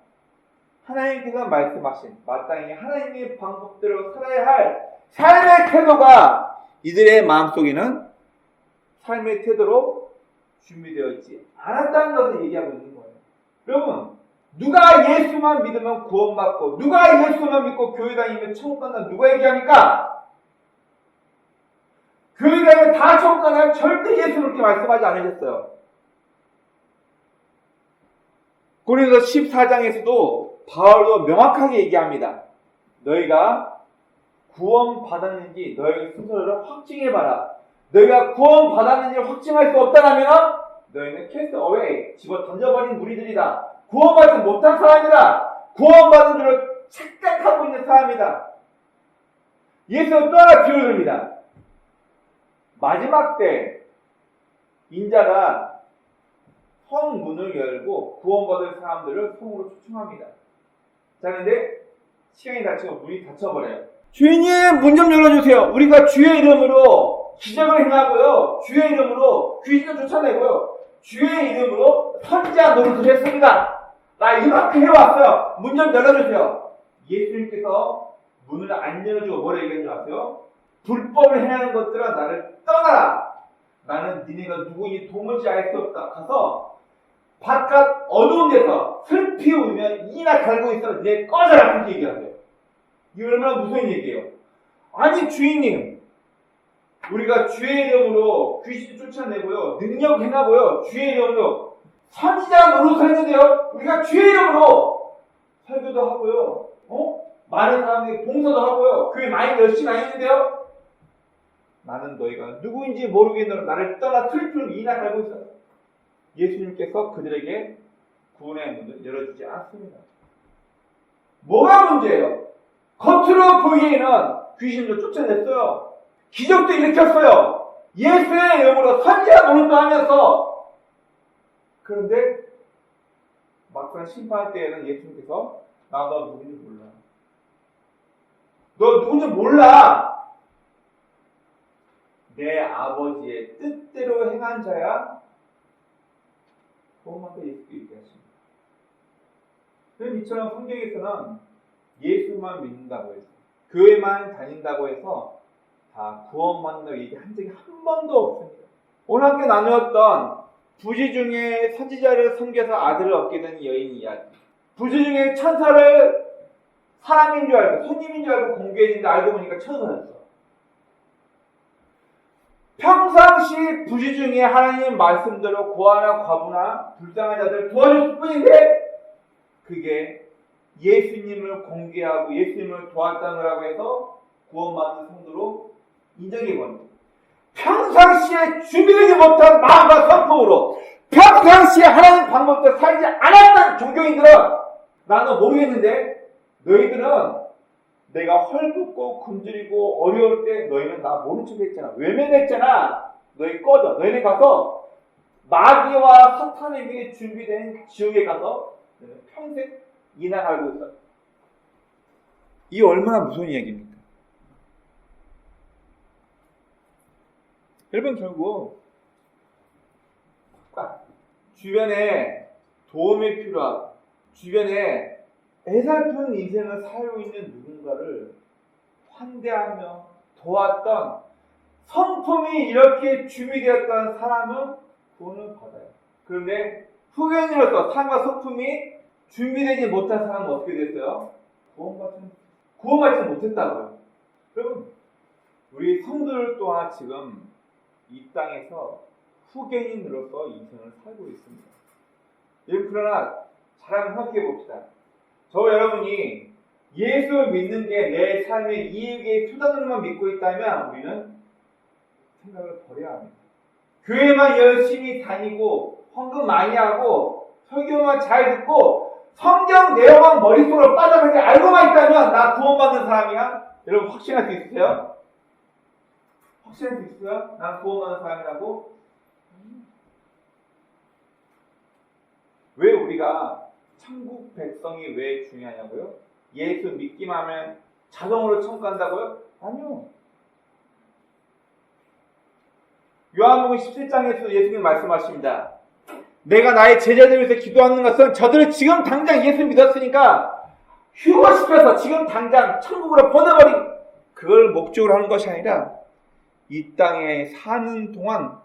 S1: 하나님께서 말씀하신 마땅히 하나님의 방법대로 살아야 할 삶의 태도가 이들의 마음속에는 삶의 태도로 준비되어 있지 않았다는 것을 얘기하고 있는 거예요. 여러분, 누가 예수만 믿으면 구원받고 누가 예수만 믿고 교회 다니면 천국 간다 누가 얘기합니까? 교회 다니면 다 천국 간다 절대 예수 그렇게 말씀하지 않으셨어요. 고린도서 14장에서도 바울도 명확하게 얘기합니다. 너희가 구원받았는지 너희 스스로를 확증해봐라. 너희가 구원받았는지 확증할 수 없다면 너희는 cast away, 집어 던져버린 무리들이다. 구원받지 못한 사람이다. 구원받은 줄을 착각하고 있는 사람이다. 예수는 또 하나 비유를 듭니다. 마지막 때 인자가 성문을 열고 구원받을 사람들을 성으로 초청합니다. 자, 근데 시간이 닫히고 문이 닫혀버려요. 주인님, 문 좀 열어주세요. 우리가 주의 이름으로 기적을 행하고요. 주의 이름으로 귀신을 쫓아내고요. 주의 이름으로 선지자 노릇을 했습니다. 나 이렇게 해왔어요. 문 좀 열어주세요. 예수님께서 문을 안 열어주고 뭐라 얘기하는 줄 아세요? 불법을 행하는 것들아 나를 떠나라. 나는 니네가 누구인지 도무지 알 수 없다. 가서 바깥 어두운 데서 슬피 울며 이나 갈고 있어. 내 꺼져라. 그렇게 얘기하세요. 이게 얼마나 무서운 얘기예요. 아니 주인님, 우리가 주의 이름으로 귀신 쫓아내고요. 능력 행하고요. 주의 이름으로 선지자 노릇을 했는데요. 우리가 주의 이름으로 설교도 하고요. 많은 사람들이 봉사도 하고요. 교회 많이 열심히 다니는데요. 나는 너희가 누구인지 모르겠노라. 나를 떠나 슬픔 이나 갈고 있어. 예수님께서 그들에게 구원의 문을 열어주지 않습니다. 뭐가 문제예요? 겉으로 보기에는 귀신을 쫓아냈어요. 기적도 일으켰어요. 예수의 이름으로 선지자 노릇도 하면서. 그런데 막상 심판 때에는 예수님께서 너 누군지 몰라. 너 누군지 몰라. 내 아버지의 뜻대로 행한 자야 구원받을 예수도 얘기하십니다. 그럼 이처럼 성경에서는 예수만 믿는다고 해서 교회만 다닌다고 해서 다 구원받는다고 얘기한 적이 한 번도 없습니다. 오늘 함께 나누었던 부지 중에 선지자를 섬겨서 아들을 얻게 된 여인 이야기, 부지 중에 천사를 사람인 줄 알고 손님인 줄 알고 공개했는데 알고 보니까 천사였어. 평상시 부지 중에 하나님 말씀대로 고아나 과부나 불쌍한 자들을 도와줄 뿐인데 그게 예수님을 공개하고 예수님을 도왔다고 해서 구원받는 성도로 인정해버립니다.
S3: 평상시에 준비되지 못한 마음과 성품으로 평상시에 하나님 방법대로 살지 않았던 종교인들은 나는 모르겠는데 너희들은 내가 헐벗고 굶주리고 어려울 때 너희는 나 모른 척 했잖아. 외면했잖아. 너희 꺼져. 너희는 가서 마귀와 사탄에 위해 준비된 지옥에 가서 너희는 평생 인하하고 있어.
S1: 이 얼마나 무서운 이야기입니까? 여러분 결국
S3: 주변에 도움이 필요하고 주변에 애살픈 인생을 살고 있는 누군가를 환대하며 도왔던 성품이 이렇게 준비되었던 사람은 구원을 받아요. 그런데 후견인으로서 삶과 성품이 준비되지 못한 사람은 어떻게 됐어요? 구원받지 못했다고요. 여러분 우리 성도들 또한 지금 이 땅에서 후견인으로서 인생을 살고 있습니다. 그러나 잘 한번 생각해 봅시다. 저와 여러분이 예수를 믿는 게 내 삶의 이익에 투자는만 믿고 있다면 우리는 생각을 버려야 합니다. 교회만 열심히 다니고 헌금 많이 하고 설교만 잘 듣고 성경 내용만 머릿속으로 빠져가지 알고만 있다면 나 구원받는 사람이야? 여러분 확신할 수 있으세요? 확신할 수 있어요? 난 구원받는 사람이라고? 왜 우리가 천국 백성이 왜 중요하냐고요? 예수 믿기만 하면 자동으로 천국 간다고요? 아니요. 요한복음 17장에서 예수님 말씀하십니다. 내가 나의 제자들 위해서 기도하는 것은 저들을 지금 당장 예수 믿었으니까 휴거시켜서 지금 당장 천국으로 보내버린 그걸 목적으로 하는 것이 아니라 이 땅에 사는 동안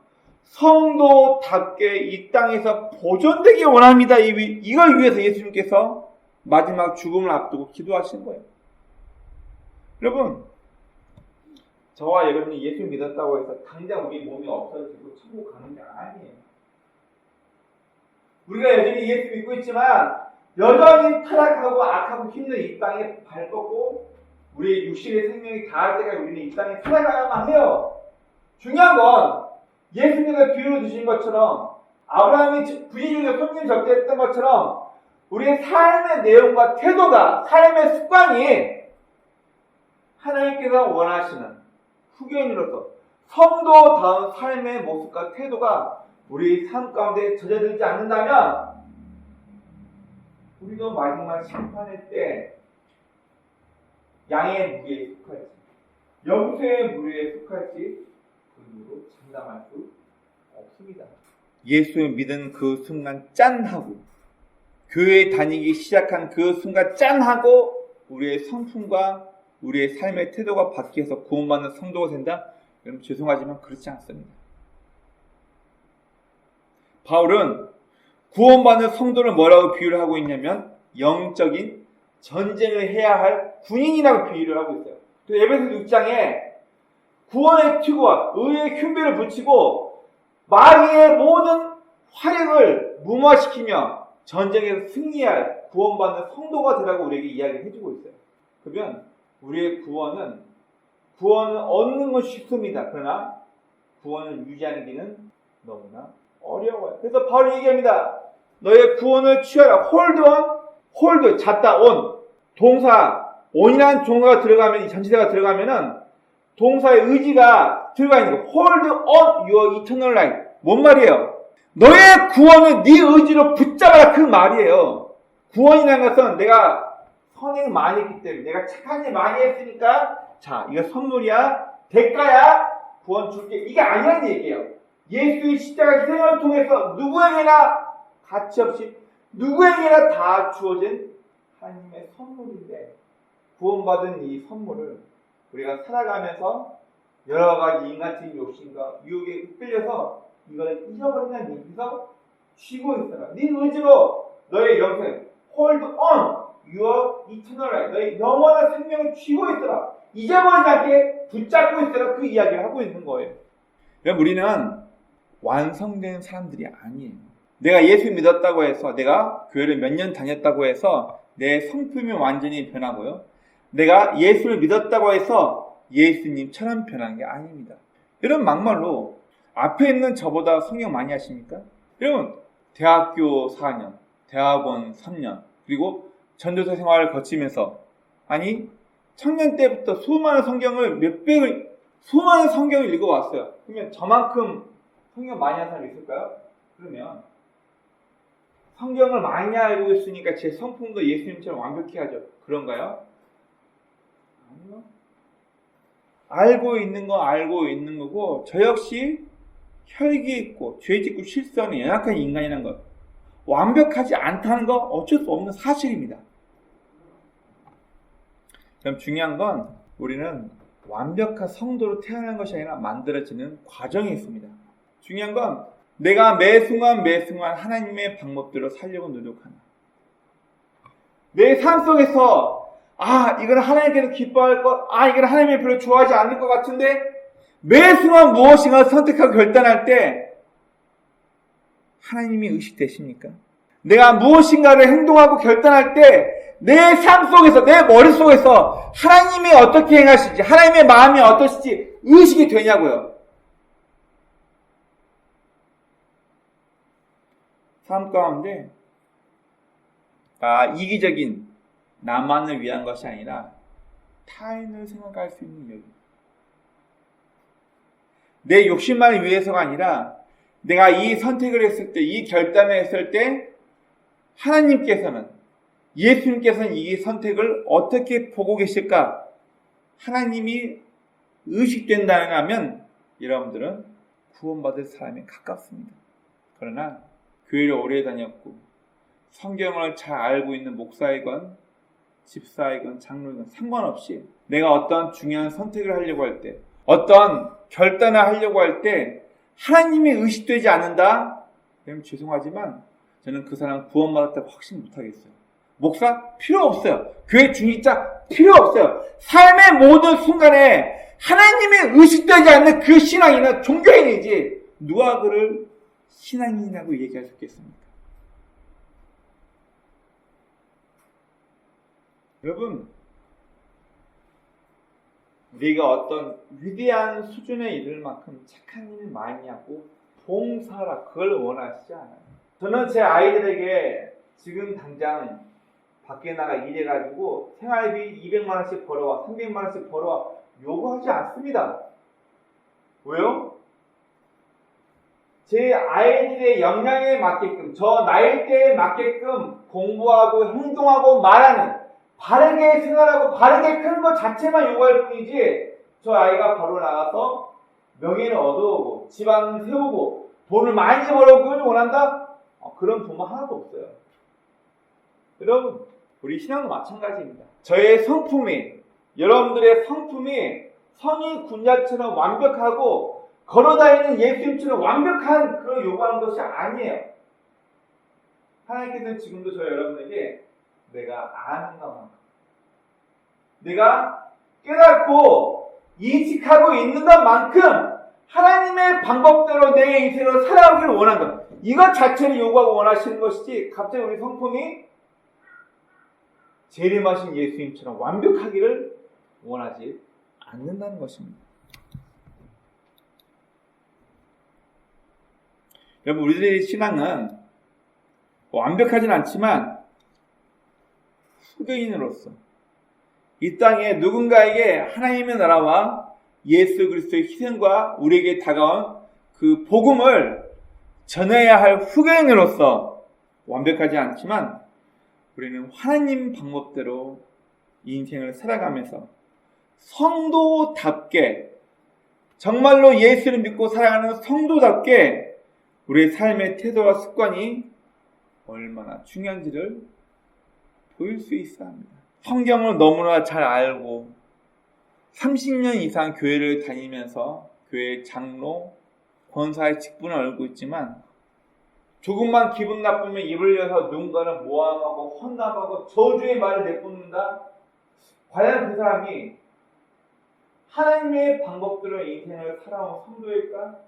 S3: 성도답게 이 땅에서 보존되기 원합니다. 이걸 위해서 예수님께서 마지막 죽음을 앞두고 기도하시는 거예요. 여러분, 저와 여러분이 예수 믿었다고 해서 당장 우리 몸이 없어지고 천국 가는 게 아니에요. 우리가 여전히 예수 믿고 있지만 여전히 타락하고 악하고 힘든 이 땅에 발 뻗고 우리의 육신의 생명이 닿을 때까지 우리는 이 땅에 살아가야만 해요. 중요한 건 예수님의 비유로 주신 것처럼 아브라함이 부지중에 손님 접대했던 것처럼 우리의 삶의 내용과 태도가 삶의 습관이 하나님께서 원하시는 후견인으로서 성도다운 삶의 모습과 태도가 우리 삶 가운데 젖어들지 않는다면 우리도 마지막 심판의 때 양의 무리에 속할지 염소의 무리에 속할지 그로 장담할 수 없습니다.
S1: 예수를 믿은 그 순간 짠하고 교회에 다니기 시작한 그 순간 짠하고 우리의 성품과 우리의 삶의 태도가 바뀌어서 구원받는 성도가 된다? 여러분 죄송하지만 그렇지 않습니다. 바울은 구원받는 성도를 뭐라고 비유를 하고 있냐면 영적인 전쟁을 해야 할 군인이라고 비유를 하고 있어요. 에베소 6장에 구원의 투구와 의의 흉배를 붙이고 마귀의 모든 활약을 무마시키며 전쟁에서 승리할 구원받는 성도가 되라고 우리에게 이야기를 해주고 있어요. 그러면 우리의 구원을 얻는 건 쉽습니다. 그러나 구원을 유지하는 길은 너무나 어려워요. 그래서 바울이 얘기합니다. 너의 구원을 취하라. 홀드, 잡다, 온. 동사, 온이라는 동사가 들어가면, 이 전치사가 들어가면은 동사의 의지가 들어가 있는 거예요. Hold on your eternal life. 뭔 말이에요? 너의 구원을 네 의지로 붙잡아라. 그 말이에요. 구원이라는 것은 내가 선행 많이 했기 때문에 내가 착한 일 많이 했으니까 자, 이거 선물이야. 대가야. 구원 줄게. 이게 아니라는 얘기예요. 예수의 십자가 희생을 통해서 누구에게나 가치없이 누구에게나 다 주어진 하나님의 선물인데 구원받은 이 선물을 우리가 살아가면서 여러 가지 인간적인 욕심과 유혹에 끌려서 이걸 잊어버린다는 얘기에서 쉬고 있어라. 네 의지로 너의 영생 hold on your eternal life. 너의 영원한 생명을 쥐고 있어라. 잊어버리지 않게 붙잡고 있어라. 그 이야기를 하고 있는 거예요. 우리는 완성된 사람들이 아니에요. 내가 예수 믿었다고 해서 내가 교회를 몇 년 다녔다고 해서 내 성품이 완전히 변하고요. 내가 예수를 믿었다고 해서 예수님처럼 변한 게 아닙니다. 이런 막말로 앞에 있는 저보다 성경 많이 하십니까? 여러분, 대학교 4년, 대학원 3년, 그리고 전도사 생활을 거치면서, 아니 청년 때부터 수많은 성경을 수많은 성경을 읽어왔어요. 그러면 저만큼 성경 많이 한 사람이 있을까요? 그러면 성경을 많이 알고 있으니까 제 성품도 예수님처럼 완벽해야죠. 그런가요? 아니요. 알고 있는 거 알고 있는 거고, 저 역시 혈기 있고 죄 짓고 실수하는 연약한 인간이라는 것, 완벽하지 않다는 거 어쩔 수 없는 사실입니다. 그럼 중요한 건 우리는 완벽한 성도로 태어난 것이 아니라 만들어지는 과정이 있습니다. 중요한 건 내가 매 순간 하나님의 방법대로 살려고 노력하나, 내 삶 속에서 이건 하나님께서 기뻐할 것, 이건 하나님이 별로 좋아하지 않을 것 같은데, 매 순간 무엇인가 선택하고 결단할 때 하나님이 의식되십니까? 내가 무엇인가를 행동하고 결단할 때 내 삶 속에서, 내 머릿속에서 하나님이 어떻게 행하실지, 하나님의 마음이 어떠실지 의식이 되냐고요. 삶 가운데 이기적인 나만을 위한 것이 아니라 타인을 생각할 수 있는 여유, 내 욕심만을 위해서가 아니라 내가 이 선택을 했을 때, 이 결단을 했을 때 예수님께서는 이 선택을 어떻게 보고 계실까? 하나님이 의식된다면 여러분들은 구원받을 사람에 가깝습니다. 그러나 교회를 오래 다녔고 성경을 잘 알고 있는 목사이건 집사이건 장로이건 상관없이 내가 어떤 중요한 선택을 하려고 할 때, 어떤 결단을 하려고 할 때 하나님이 의식되지 않는다? 그럼 죄송하지만 저는 그 사람 구원받았다고 확신 못하겠어요. 목사 필요 없어요. 교회 중직자 필요 없어요. 삶의 모든 순간에 하나님이 의식되지 않는 그 신앙인은 종교인이지 누가 그를 신앙인이라고 얘기할 수 있겠습니까? 여러분, 우리가 어떤 위대한 수준에 이를 만큼 착한 일을 많이 하고 봉사라, 그걸 원하시지 않아요. 저는 제 아이들에게 지금 당장 밖에 나가 일해가지고 생활비 200만 원씩 벌어와, 300만 원씩 벌어와 요구하지 않습니다. 왜요? 제 아이들의 역량에 맞게끔, 저 나이대에 맞게끔 공부하고 행동하고 말하는, 바르게 생활하고 바르게 크는 것 자체만 요구할 뿐이지, 저 아이가 바로 나가서 명예를 얻어오고 집안을 세우고 돈을 많이 벌어오길 원한다? 그런 부모 하나도 없어요. 여러분, 우리 신앙도 마찬가지입니다. 저의 성품이, 여러분들의 성품이 성인 군자처럼 완벽하고 걸어다니는 예수님처럼 완벽한 그런 요구하는 것이 아니에요. 하나님께서는 지금도 저 여러분에게 내가 아는 것만큼, 내가 깨닫고 인식하고 있는 것만큼 하나님의 방법대로 내 인생을 살아오기를 원한다. 이것 자체를 요구하고 원하시는 것이지, 갑자기 우리 성품이 재림하신 예수님처럼 완벽하기를 원하지 않는다는 것입니다. 여러분, 우리들의 신앙은 완벽하진 않지만 후대인으로서 이 땅에 누군가에게 하나님의 나라와 예수 그리스도의 희생과 우리에게 다가온 그 복음을 전해야 할 후대인으로서 완벽하지 않지만 우리는 하나님 방법대로 이 인생을 살아가면서 성도답게, 정말로 예수를 믿고 살아가는 성도답게 우리의 삶의 태도와 습관이 얼마나 중요한지를 보일 수 있어야 합니다. 성경을 너무나 잘 알고 30년 이상 교회를 다니면서 교회 장로, 권사의 직분을 알고 있지만 조금만 기분 나쁘면 입을 열어서 누군가를 모함하고 헌납하고 저주의 말을 내뿜는다? 과연 그 사람이 하나님의 방법대로 인생을 살아온 성도일까?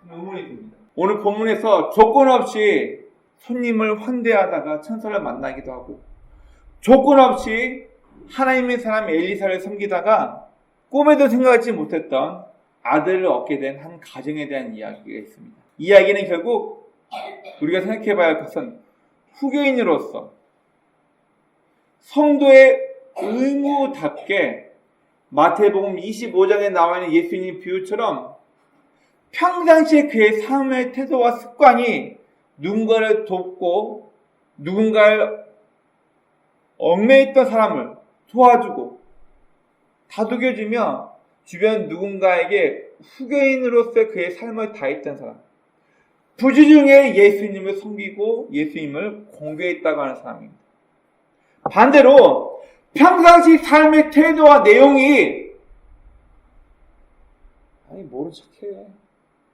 S1: 의문이 듭니다. 오늘 본문에서 조건 없이 손님을 환대하다가 천사를 만나기도 하고, 조건 없이 하나님의 사람 엘리사를 섬기다가 꿈에도 생각하지 못했던 아들을 얻게 된 한 가정에 대한 이야기가 있습니다. 이 이야기는 결국 우리가 생각해 봐야 할 것은 후교인으로서 성도의 의무답게 마태복음 25장에 나와 있는 예수님 비유처럼 평상시에 그의 삶의 태도와 습관이 누군가를 돕고 누군가를 얽매있던 사람을 도와주고 다독여주며 주변 누군가에게 후계인으로서 그의 삶을 다했던 사람, 부지중에 예수님을 섬기고 예수님을 공개했다고 하는 사람입니다. 반대로 평상시 삶의 태도와 내용이 아니 모른 척해,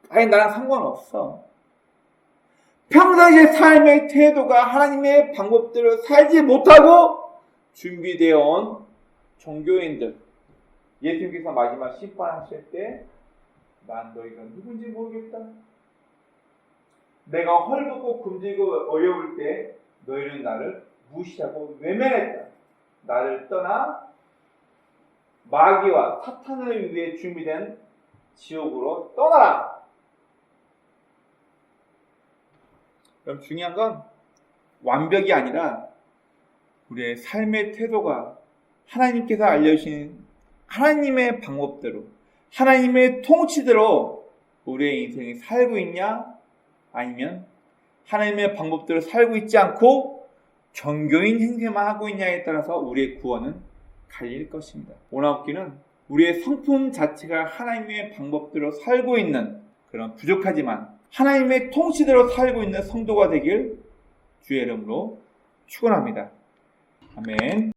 S1: 아니 나랑 상관없어, 평상시의 삶의 태도가 하나님의 방법대로 살지 못하고 준비되어 온 종교인들, 예수님께서 마지막 심판하실 때 난 너희가 누군지 모르겠다, 내가 헐벗고 굶주리고 어려울 때 너희는 나를 무시하고 외면했다, 나를 떠나 마귀와 사탄을 위해 준비된 지옥으로 떠나라. 그럼 중요한 건 완벽이 아니라 우리의 삶의 태도가 하나님께서 알려주신 하나님의 방법대로, 하나님의 통치대로 우리의 인생이 살고 있냐, 아니면 하나님의 방법대로 살고 있지 않고 종교인 행세만 하고 있냐에 따라서 우리의 구원은 갈릴 것입니다. 오나옵기는 우리의 성품 자체가 하나님의 방법대로 살고 있는 그런 부족하지만 하나님의 통치대로 살고 있는 성도가 되길 주의 이름으로 축원합니다. 아멘.